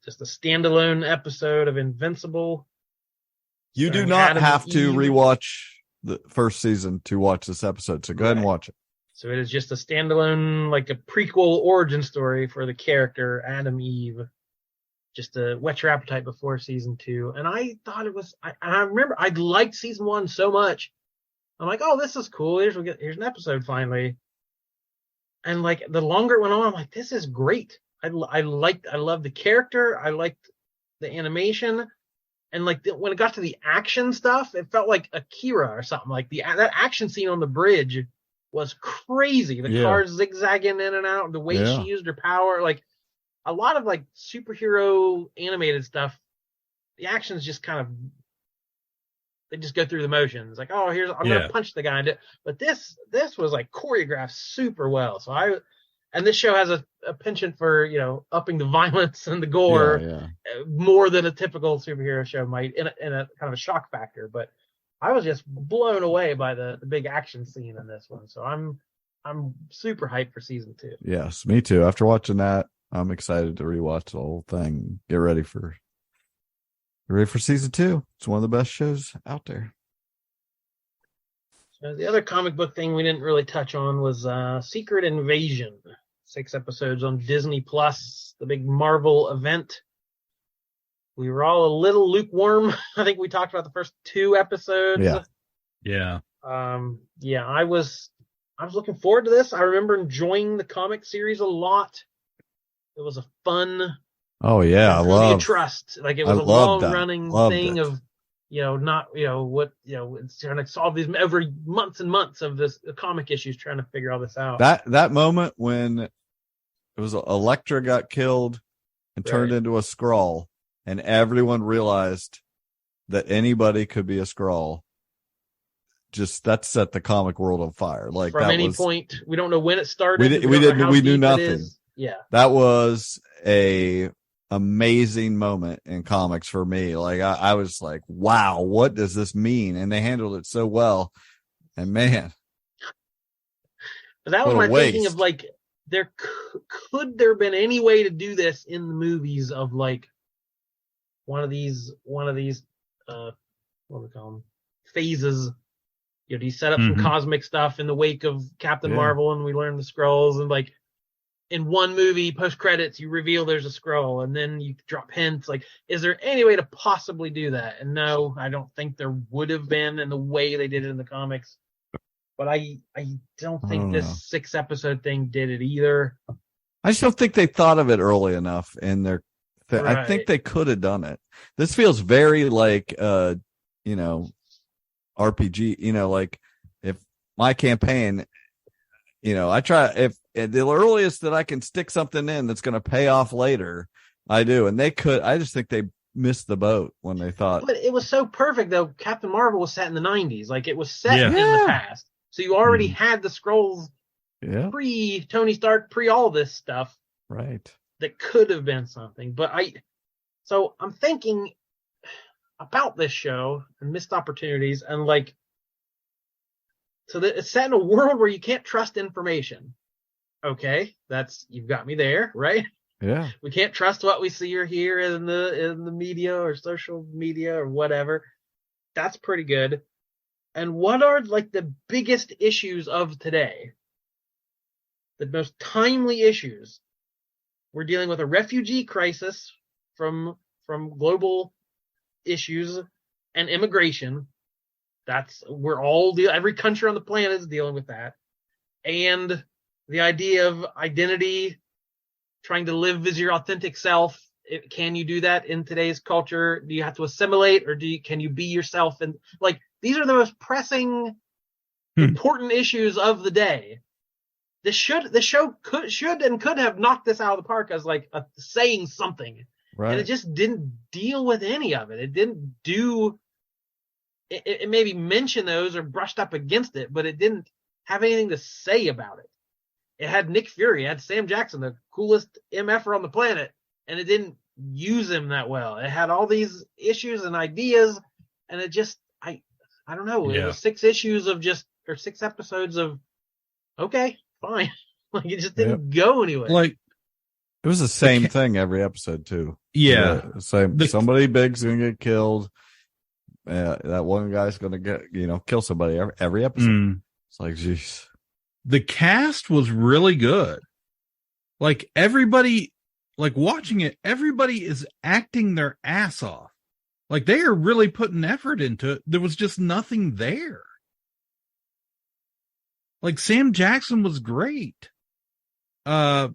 Just a standalone episode of Invincible. You do not have to rewatch the first season to watch this episode, so go ahead and watch it. So it is just a standalone, a prequel origin story for the character Adam Eve, just to whet your appetite before season 2. And I thought it was, I remember I liked season 1 so much. I'm like, oh, this is cool. Here's an episode finally. And the longer it went on, I'm like, this is great. I loved the character. I liked the animation. And when it got to the action stuff, it felt like Akira or something. That action scene on the bridge was crazy. The cars zigzagging in and out, the way she used her power, like a lot of like superhero animated stuff. The actions just kind of, they just go through the motions. Like, oh, I'm gonna punch the guy. But this was like choreographed super well. So and this show has a penchant for, upping the violence and the gore more than a typical superhero show might in a kind of a shock factor. But I was just blown away by the big action scene in this one. So I'm super hyped for season 2. Yes, me too. After watching that, I'm excited to rewatch the whole thing. Get ready for season 2. It's one of the best shows out there. So the other comic book thing we didn't really touch on was Secret Invasion. 6 episodes on Disney Plus, the big Marvel event. We were all a little lukewarm. I think we talked about the first 2 episodes. Yeah. I was looking forward to this. I remember enjoying the comic series a lot. It was a fun. Oh yeah, I love trust. Like it was a long running thing of, it's trying to solve these every months and months of the comic issues, trying to figure all this out. That moment when it was Elektra got killed and turned into a Skrull, and everyone realized that anybody could be a Skrull. Just that set the comic world on fire. Like from any point, we don't know when it started. We knew nothing. Yeah, that was a amazing moment in comics for me. Like I was like, wow, what does this mean? And they handled it so well. And man, but that was my thinking of like, could there been any way to do this in the movies of like one of these what do we call them, phases? Do you set up some cosmic stuff in the wake of Captain Marvel and we learn the Skrulls, and like in one movie post credits you reveal there's a Skrull and then you drop hints? Like, is there any way to possibly do that? And no, I don't think there would have been in the way they did it in the comics. But I don't think this 6 episode thing did it either. I just don't think they thought of it early enough in their I think they could have done it. This feels very like RPG, like if my campaign, I try, if at the earliest that I can stick something in that's going to pay off later, I do. And I just think they missed the boat when they thought. But it was so perfect though. Captain Marvel was set in the 90s. Like it was set in the past. So you already had the Skrulls pre Tony Stark, pre all this stuff. Right. That could have been something. But I'm thinking about this show and missed opportunities, and like, so that it's set in a world where you can't trust information. Okay, you've got me there, right? Yeah. We can't trust what we see or hear in the media or social media or whatever. That's pretty good. And what are like the biggest issues of today? The most timely issues. We're dealing with a refugee crisis from global issues and immigration. Every country on the planet is dealing with that. And the idea of identity, trying to live as your authentic self. Can you do that in today's culture? Do you have to assimilate, or can you be yourself? And like, these are the most pressing, important issues of the day. The show could have knocked this out of the park as like saying something. Right. And it just didn't deal with any of it. It didn't do it maybe mentioned those or brushed up against it, but it didn't have anything to say about it. It had Nick Fury, it had Sam Jackson, the coolest MFer on the planet, and it didn't use him that well. It had all these issues and ideas, and it just, I don't know. It was 6 issues of 6 episodes of, okay, fine. Like, it just didn't go anywhere. Like, it was the same thing every episode too. Yeah. Somebody big's going to get killed. That one guy's going to get, kill somebody every episode. It's like, geez. The cast was really good. Like, everybody, like, watching it, everybody is acting their ass off. Like, they are really putting effort into it. There was just nothing there. Like, Sam Jackson was great. The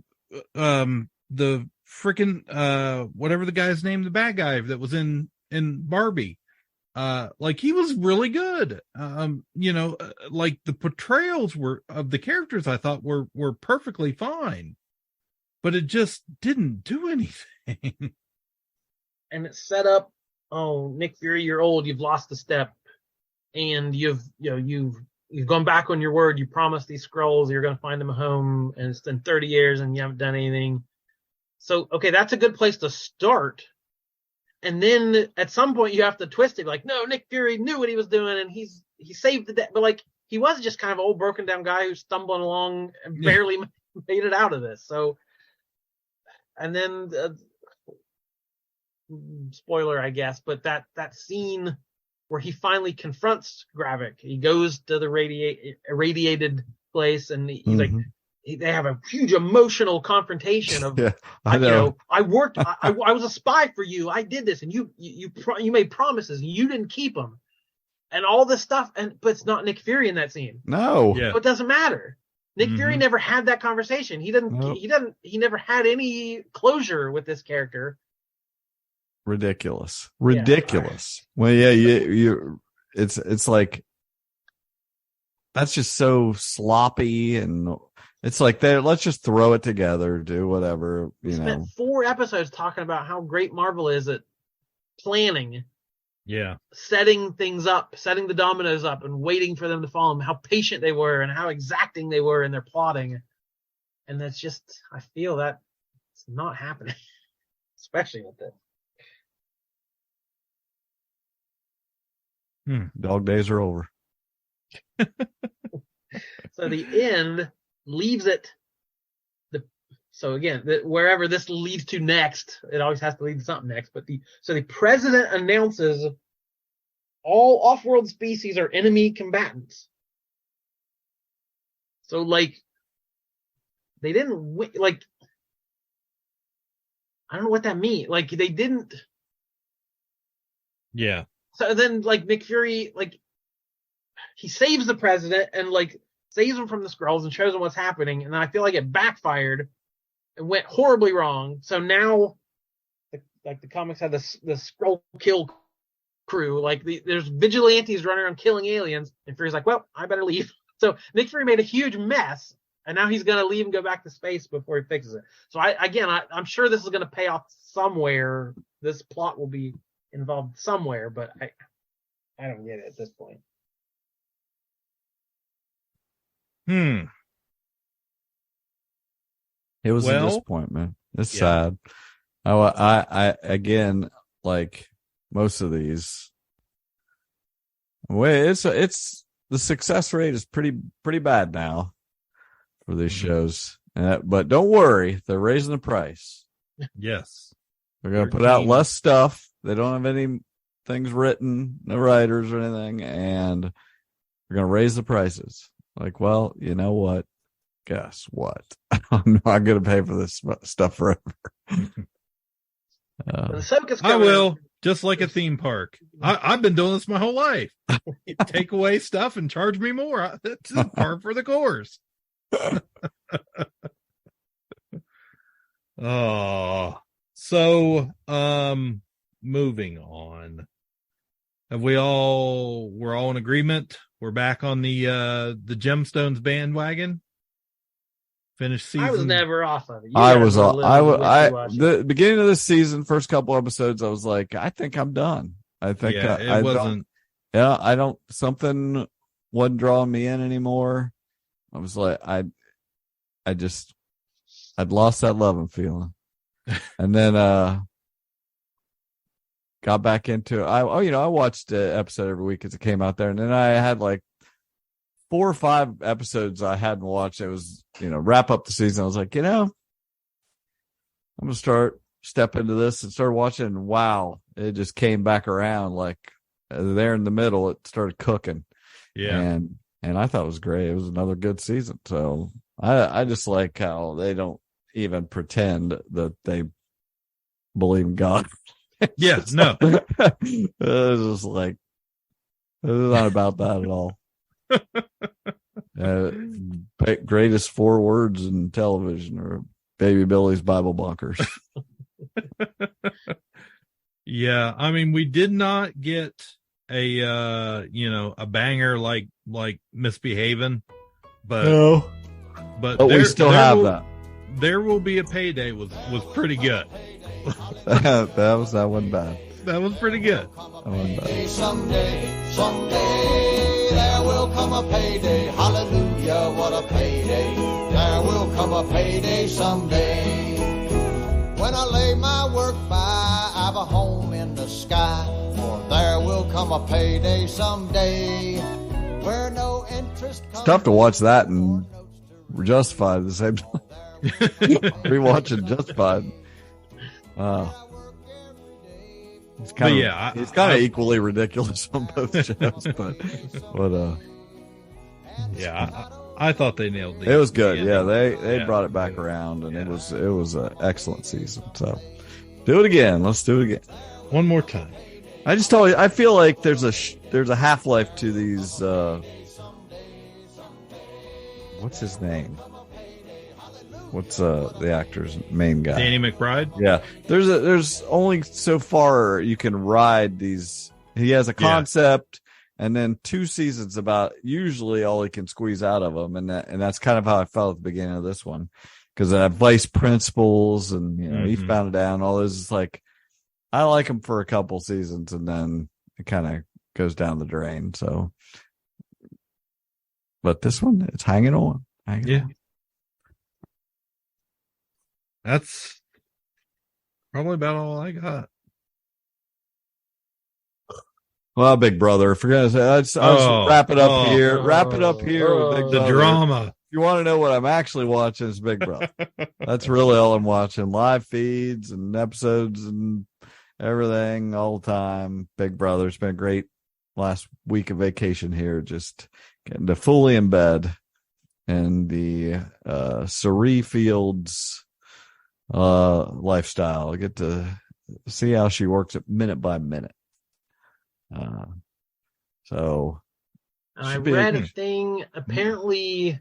freaking whatever the guy's name, the bad guy that was in Barbie, like he was really good. Like the portrayals of the characters I thought were perfectly fine, but it just didn't do anything. And it set up, Nick Fury, you're old, you've lost a step, and you've gone back on your word. You promised these Skrulls you're going to find them a home, and it's been 30 years and you haven't done anything. So, okay, that's a good place to start. And then at some point you have to twist it, like, no, Nick Fury knew what he was doing and he saved the day. But like, he was just kind of an old broken down guy who's stumbling along and barely made it out of this. So, and then spoiler, I guess, but that scene where he finally confronts Gravik, he goes to the irradiated place, and he's like, they have a huge emotional confrontation of, I know. I worked, I was a spy for you. I did this, and you made promises, and you didn't keep them, and all this stuff. But it's not Nick Fury in that scene. No, so it doesn't matter. Nick Fury never had that conversation. He never had any closure with this character. Ridiculous. Well, you it's like, that's just so sloppy, and it's like, let's just throw it together, do whatever, Spent 4 episodes talking about how great Marvel is at planning, setting things up, setting the dominoes up, and waiting for them to fall, and how patient they were, and how exacting they were in their plotting. And that's just, I feel that it's not happening, especially with this. Dog days are over. So the end leaves it. So again, wherever this leads to next, it always has to lead to something next. But the president announces all off-world species are enemy combatants. So like, they didn't like. I don't know what that means. Like, they didn't. Yeah. So then, like, Nick Fury, like, he saves the president and, like, saves him from the Skrulls and shows him what's happening. And I feel like it backfired and went horribly wrong. So now, like, the comics had the Skrull kill crew. Like, there's vigilantes running around killing aliens. And Fury's like, well, I better leave. So Nick Fury made a huge mess. And now he's going to leave and go back to space before he fixes it. So, I'm sure this is going to pay off somewhere. This plot will be involved somewhere, but I don't get it at this point. It was a disappointment. It's sad. I again, like most of these, it's the success rate is pretty bad now for these shows. But don't worry, they're raising the price. Yes, they're going to put out less stuff. They don't have any things written, no writers or anything, and we're going to raise the prices. Like, well, you know what? Guess what? I'm not going to pay for this stuff forever. I will, just like a theme park. I've been doing this my whole life. You take away stuff and charge me more. That's par for the course. So, moving on. We're all in agreement. We're back on the Gemstones bandwagon. Finished season. I was never off of it. The beginning of this season, first couple episodes, I was like, I think I'm done. I think something wasn't drawing me in anymore. I was like, I'd lost that love and feeling. And then, got back into it. I watched an episode every week as it came out there. And then I had like 4 or 5 episodes I hadn't watched. It was, wrap up the season. I was like, I'm going to step into this and start watching. And wow, it just came back around. Like there in the middle, it started cooking. Yeah. And I thought it was great. It was another good season. So I just like how they don't even pretend that they believe in God. Yes, no. It was just like, it's not about that at all. Greatest 4 words in television are Baby Billy's Bible bunkers. Yeah, I mean, we did not get a banger like Misbehaving, but no, but we still have that. There Will Be a Payday was pretty good. that wasn't bad. That was pretty good. Someday there will come a payday. Hallelujah, what a payday. There will come a payday someday. When I lay my work by, I have a home in the sky. For there will come a payday someday. Where no interest comes. It's tough to watch that and Justified at the same time. Rewatching Justified. It's kind of, it's kind of equally ridiculous on both shows, but I thought they nailed it. It was good. Yeah, they brought it back around, and it was an excellent season. So do it again. Let's do it again. One more time. I just told you, I feel like there's a half-life to these. What's his name? What's the actor's main guy? Danny McBride. Yeah, there's only so far you can ride these. He has a concept, and then 2 seasons about usually all he can squeeze out of them, and that's kind of how I felt at the beginning of this one, because I have vice principals, and he found it out, and all this. It's like I like him for a couple seasons, and then it kind of goes down the drain. So, but this one, it's hanging on. On. That's probably about all I got. Well, Big Brother, forget to say, I'll wrap it up here. Wrap it up here with Big Brother. The drama. If you want to know what I'm actually watching, is Big Brother. That's really all I'm watching. Live feeds and episodes and everything all the time. Big Brother. It's been a great last week of vacation here. Just getting to fully embed in the Cerie Fields lifestyle. I get to see how she works it minute by minute. So I read a thing. Apparently,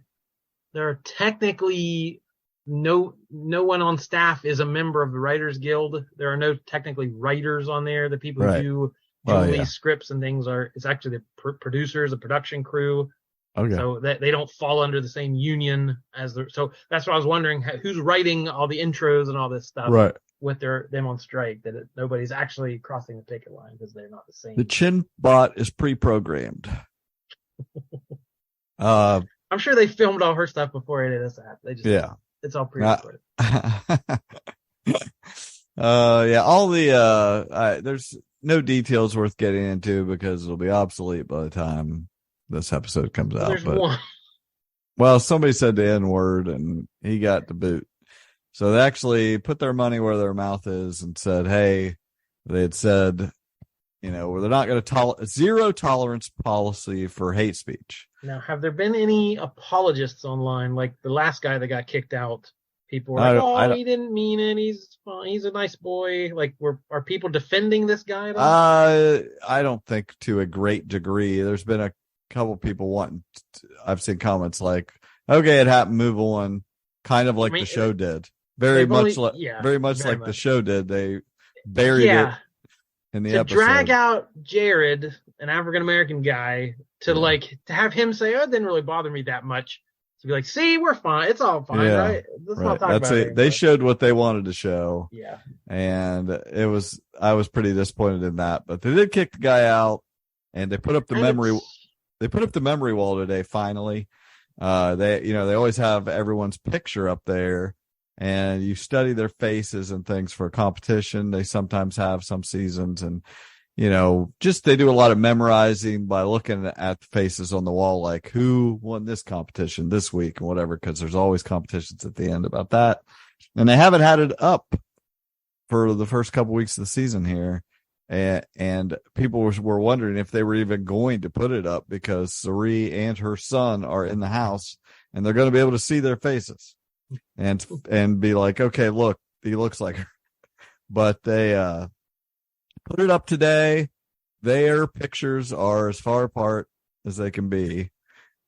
there are technically no one on staff is a member of the Writers Guild. There are no technically writers on there. The people who do these scripts and things it's actually the producers, the production crew. Okay. So that they don't fall under the same union as so that's what I was wondering, who's writing all the intros and all this stuff, right? With them on strike, that nobody's actually crossing the picket line because they're not the same. The Chin bot is pre-programmed. I'm sure they filmed all her stuff before it is that. They just it's all pre-recorded. All the there's no details worth getting into because it'll be obsolete by the time this episode comes out. There's but one. Well, somebody said the N-word and he got the boot. So they actually put their money where their mouth is and said, hey, they had said, where they're not going to zero tolerance policy for hate speech. Now, have there been any apologists online? Like the last guy that got kicked out, people were like, he didn't mean it. He's fine. He's a nice boy. Like, are people defending this guy at all? I don't think to a great degree. There's been a couple people I've seen comments like, okay, it happened, move on, kind of like the show did. Very much like the show did. They buried it in the episode. To drag out Jared, an African American guy, to have him say, "Oh, it didn't really bother me that much." To be like, "See, we're fine. It's all fine, right?" Let's not talk about it. They showed what they wanted to show. Yeah, and I was pretty disappointed in that, but they did kick the guy out, and they put up the memory. They put up the memory wall today. Finally, they always have everyone's picture up there. And you study their faces and things for a competition. They sometimes have some seasons, and they do a lot of memorizing by looking at the faces on the wall, like who won this competition this week and whatever, because there's always competitions at the end about that. And they haven't had it up for the first couple weeks of the season here, and people were wondering if they were even going to put it up because Cerie and her son are in the house and they're going to be able to see their faces. And be like, okay, look, he looks like her. But they put it up today. Their pictures are as far apart as they can be,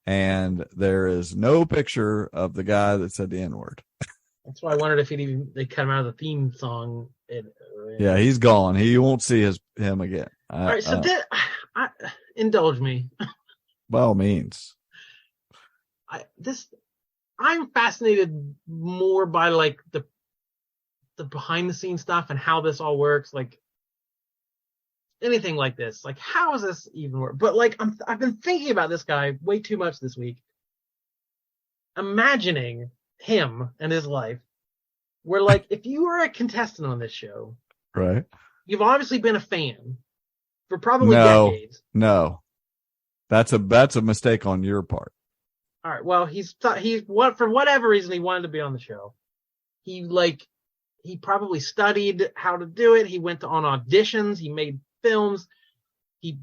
and there is no picture of the guy that said the N-word. That's why I wondered if they cut him out of the theme song. Yeah, he's gone. You won't see him again. All right, so indulge me. By all means. I'm fascinated more by like the behind the scenes stuff and how this all works. Like anything like this, like how does this even work? But like I've been thinking about this guy way too much this week, imagining him and his life. Where like if you were a contestant on this show, right? You've obviously been a fan for probably decades. No, that's a mistake on your part. All right. Well, for whatever reason he wanted to be on the show. He probably studied how to do it. He went on auditions. He made films. He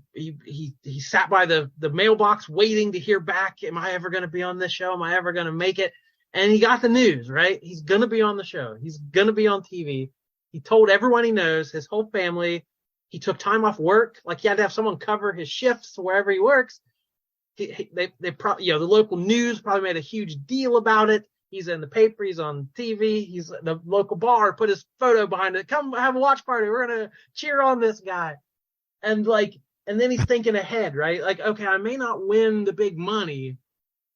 sat by the mailbox waiting to hear back. Am I ever going to be on this show? Am I ever going to make it? And he got the news, right? He's going to be on the show. He's going to be on TV. He told everyone he knows, his whole family. He took time off work. Like he had to have someone cover his shifts wherever he works. The local news probably made a huge deal about it. He's in the paper. He's on TV. He's at the local bar. Put his photo behind it. Come have a watch party. We're gonna cheer on this guy. And then he's thinking ahead, right? Like, okay, I may not win the big money,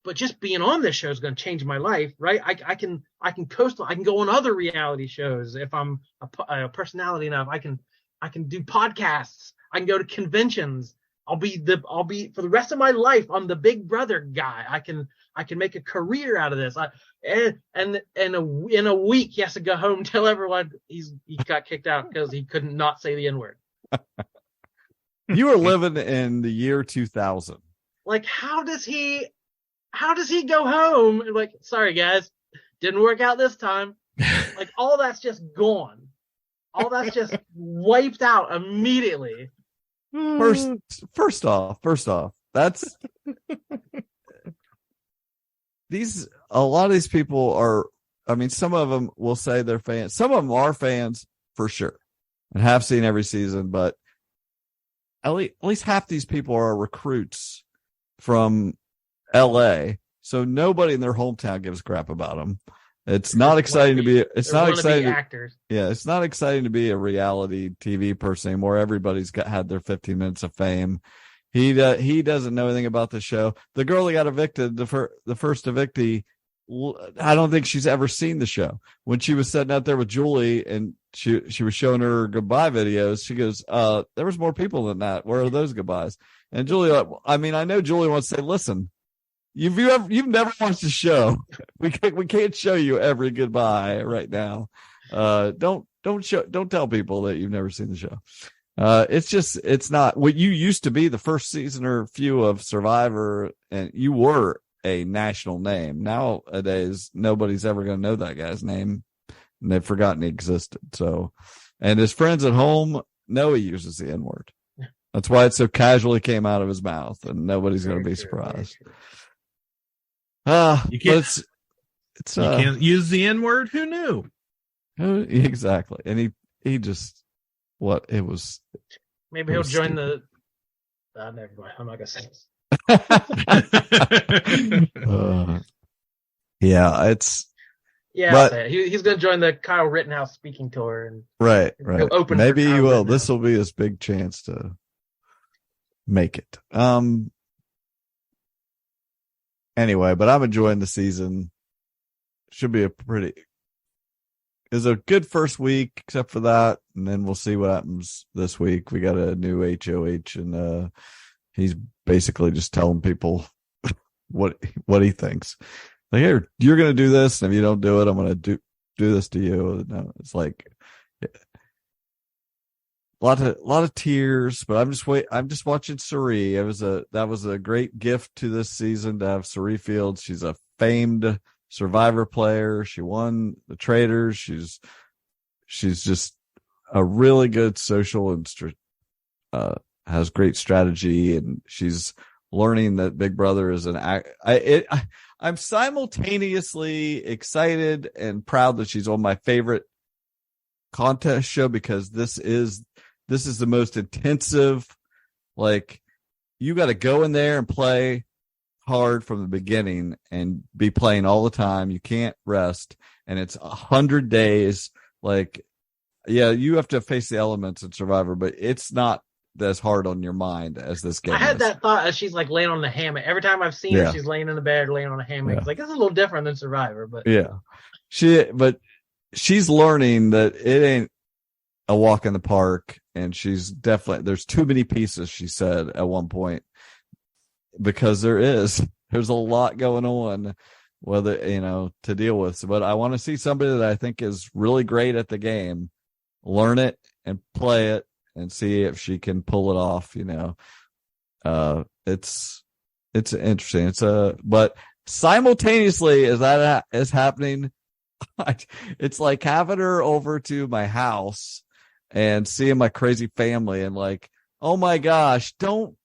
but just being on this show is going to change my life, right? I can coast. I can go on other reality shows if I'm a personality enough. I can do podcasts. I can go to conventions. I'll be for the rest of my life. I'm the Big Brother guy. I can make a career out of this. And in a week he has to go home and tell everyone he got kicked out because he couldn't not say the N-word. You were living in the year 2000. Like, how does he go home and like, sorry guys, didn't work out this time. Like all that's just gone. All that's just wiped out immediately. First off, that's a lot of these people are, I mean, some of them will say they're fans. Some of them are fans for sure and have seen every season, but at least half these people are recruits from LA. So nobody in their hometown gives a crap about them. It's not exciting to be. It's not exciting. Actors. Yeah, it's not exciting to be a reality TV person anymore. Everybody's had their 15 minutes of fame. He doesn't know anything about the show. The girl that got evicted, the first evictee, I don't think she's ever seen the show. When she was sitting out there with Julie and she was showing her goodbye videos, she goes, "There was more people than that. Where are those goodbyes?" And Julie, I mean, I know Julie wants to say, "Listen, you've never watched the show. We can't show you every goodbye right now. Don't tell people that you've never seen the show. It's not what you used to be the first season or few of Survivor, and you were a national name. Nowadays, nobody's ever going to know that guy's name, and they've forgotten he existed. So, and his friends at home know he uses the N-word. That's why it so casually came out of his mouth, and nobody's going to be surprised. You can't use the N-word. Who knew? Exactly. And he just, it was. Maybe he'll join the. Never mind. I'm not going to say this. Yeah, it's. Yeah, but, he's going to join the Kyle Rittenhouse speaking tour. And right. Maybe he will. Rittenhouse. This will be his big chance to make it. Anyway, but I'm enjoying the season. Should be is a good first week, except for that, and then we'll see what happens this week. We got a new HOH, and he's basically just telling people what he thinks. Like, hey, you're going to do this, and if you don't do it, I'm going to do this to you. No, it's like a lot of tears, but I'm just watching Sari. That was a great gift to this season to have Sari Fields. She's a famed Survivor player. She won the Traders. She's just a really good social and has great strategy, and she's learning that Big Brother is an act. I'm simultaneously excited and proud that she's on my favorite contest show, because this is the most intensive. Like, you got to go in there and play hard from the beginning and be playing all the time. You can't rest, and it's 100 days. Like, yeah, you have to face the elements in Survivor, but it's not as hard on your mind as this game. I had is. that thought as she's like laying on the hammock. Every time I've seen her, she's laying in the bed, laying on a hammock. Yeah. It's like, it's a little different than Survivor, but she's learning that it ain't a walk in the park, and she's definitely, there's too many pieces, she said at one point, because there's a lot going on, whether, to deal with. But I want to see somebody that I think is really great at the game, learn it and play it and see if she can pull it off. It's interesting. But simultaneously as that is happening, it's like having her over to my house and seeing my crazy family and like, oh my gosh, don't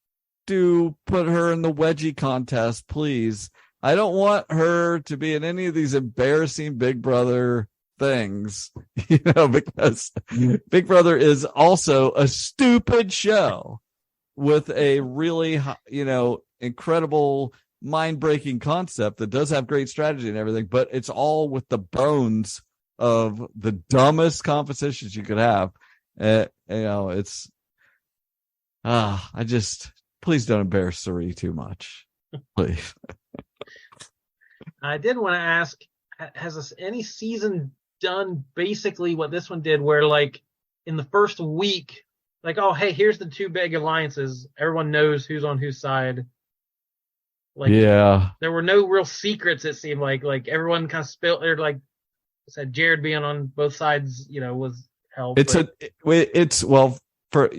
put her in the wedgie contest, please. I don't want her to be in any of these embarrassing Big Brother things, because Big Brother is also a stupid show with a really, incredible mind-breaking concept that does have great strategy and everything, but it's all with the bones of the dumbest competitions you could have. Please don't embarrass Suri too much, please. I did want to ask, has any season done basically what this one did, where like in the first week, like, oh, hey, here's the two big alliances. Everyone knows who's on whose side. Like, there were no real secrets. It seemed like everyone kind of spilled. Or like I said, Jared being on both sides, was hell.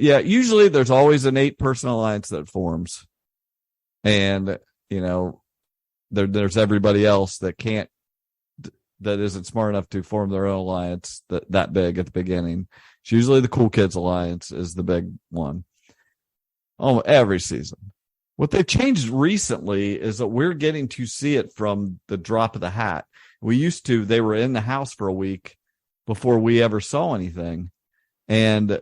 Usually there's always an 8-person alliance that forms, and there's everybody else that isn't smart enough to form their own alliance that big at the beginning. It's usually the Cool Kids Alliance is the big one. Oh, every season. What they've changed recently is that we're getting to see it from the drop of the hat. They were in the house for a week before we ever saw anything. And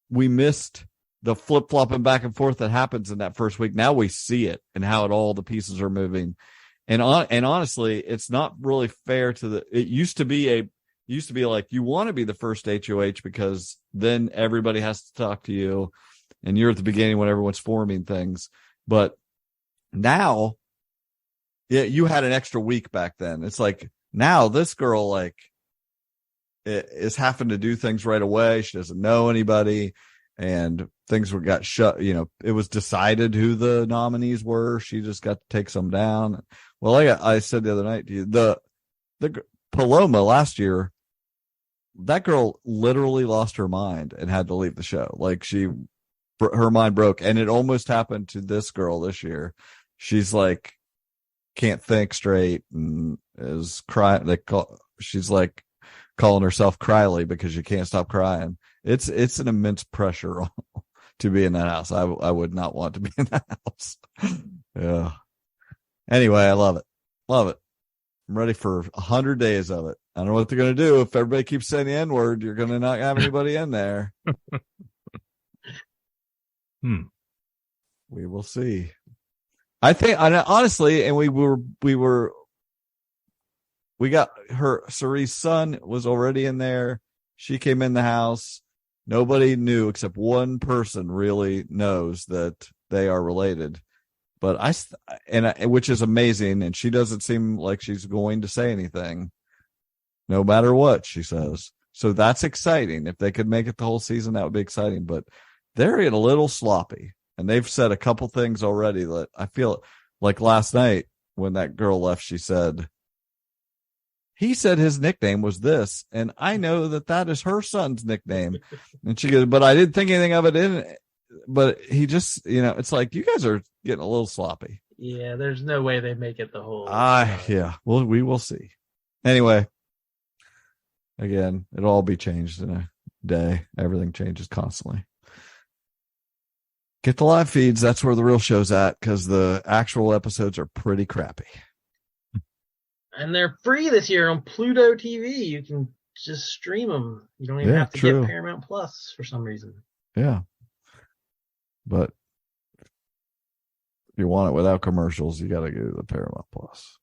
we missed the flip-flopping back and forth that happens in that first week. Now we see it and how all the pieces are moving. And honestly, it's not really fair to it used to be like, you want to be the first HOH because then everybody has to talk to you and you're at the beginning when everyone's forming things. But now, you had an extra week back then. It's like, now this girl, like, is having to do things right away. She doesn't know anybody, and things got shut. It was decided who the nominees were. She just got to take some down. Well, like I said the other night to you, the Paloma last year, that girl literally lost her mind and had to leave the show. Like, her mind broke, and it almost happened to this girl this year. She's like, can't think straight and is crying. She's like calling herself Cryly because you can't stop crying. It's an immense pressure to be in that house. I would not want to be in that house. Yeah. Anyway, I love it. Love it. I'm ready for 100 days of it. I don't know what they're going to do. If everybody keeps saying the N-word, you're going to not have anybody in there. We will see. I think, honestly, and we got her, Suri's son was already in there. She came in the house. Nobody knew except one person really knows that they are related. But which is amazing. And she doesn't seem like she's going to say anything, no matter what she says. So that's exciting. If they could make it the whole season, that would be exciting. But they're getting a little sloppy. And they've said a couple things already that I feel like last night when that girl left, she said, he said his nickname was this, and I know that is her son's nickname. And she goes, but I didn't think anything of it in it. But he just, it's like, you guys are getting a little sloppy. Yeah, there's no way they make it the whole. Yeah. Well, we will see. Anyway, again, it'll all be changed in a day. Everything changes constantly. Get the live feeds. That's where the real show's at, because the actual episodes are pretty crappy. And they're free this year on Pluto TV. You can just stream them. You don't even have to get Paramount Plus for some reason. Yeah. But if you want it without commercials, you got to go to the Paramount Plus.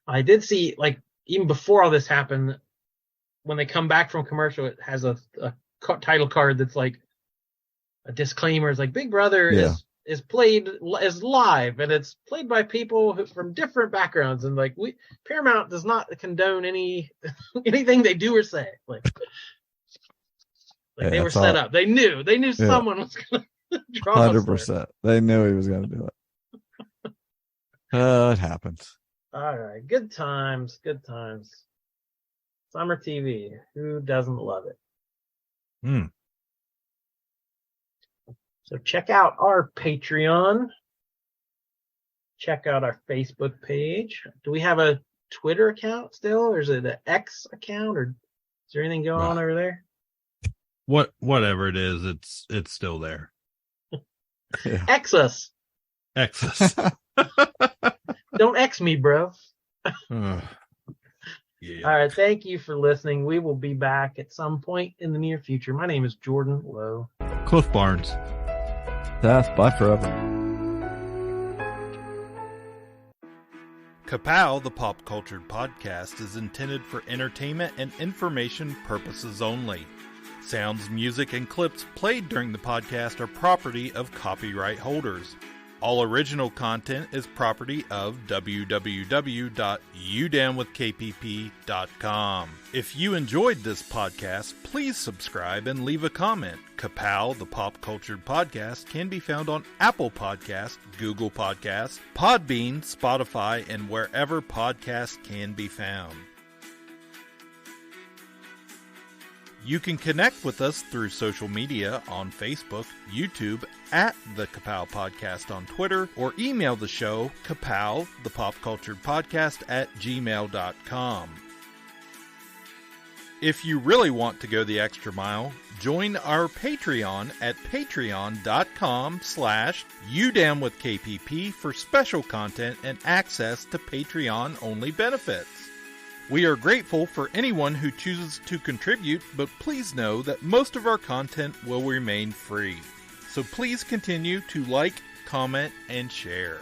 I did see, like, even before all this happened, when they come back from commercial, it has a title card that's like, a disclaimer. It's like Big Brother is played as live, and it's played by people from different backgrounds, and like Paramount does not condone anything they do or say. Like they were set up. They knew someone was going to draw 100%. They knew he was going to do it. It happens. All right, good times. Summer TV. Who doesn't love it? So check out our Patreon. Check out our Facebook page. Do we have a Twitter account still, or is it an X account, or is there anything going on over there? Whatever it is, it's still there. X us. X us. Don't X me, bro. Yeah. All right. Thank you for listening. We will be back at some point in the near future. My name is Jordan Lowe. Cliff Barnes. Death. Bye forever. Ka-Pow, the pop culture podcast, is intended for entertainment and information purposes only. Sounds, music, and clips played during the podcast are property of copyright holders. All original content is property of www.udamwithkpp.com. If you enjoyed this podcast, please subscribe and leave a comment. Ka-Pow, the pop culture podcast, can be found on Apple Podcasts, Google Podcasts, Podbean, Spotify, and wherever podcasts can be found. You can connect with us through social media on Facebook, YouTube, at the Ka-Pow Podcast on Twitter, or email the show, Ka-Pow, the pop culture podcast at gmail.com. If you really want to go the extra mile, join our Patreon at patreon.com/udamwithkpp for special content and access to Patreon-only benefits. We are grateful for anyone who chooses to contribute, but please know that most of our content will remain free. So please continue to like, comment, and share.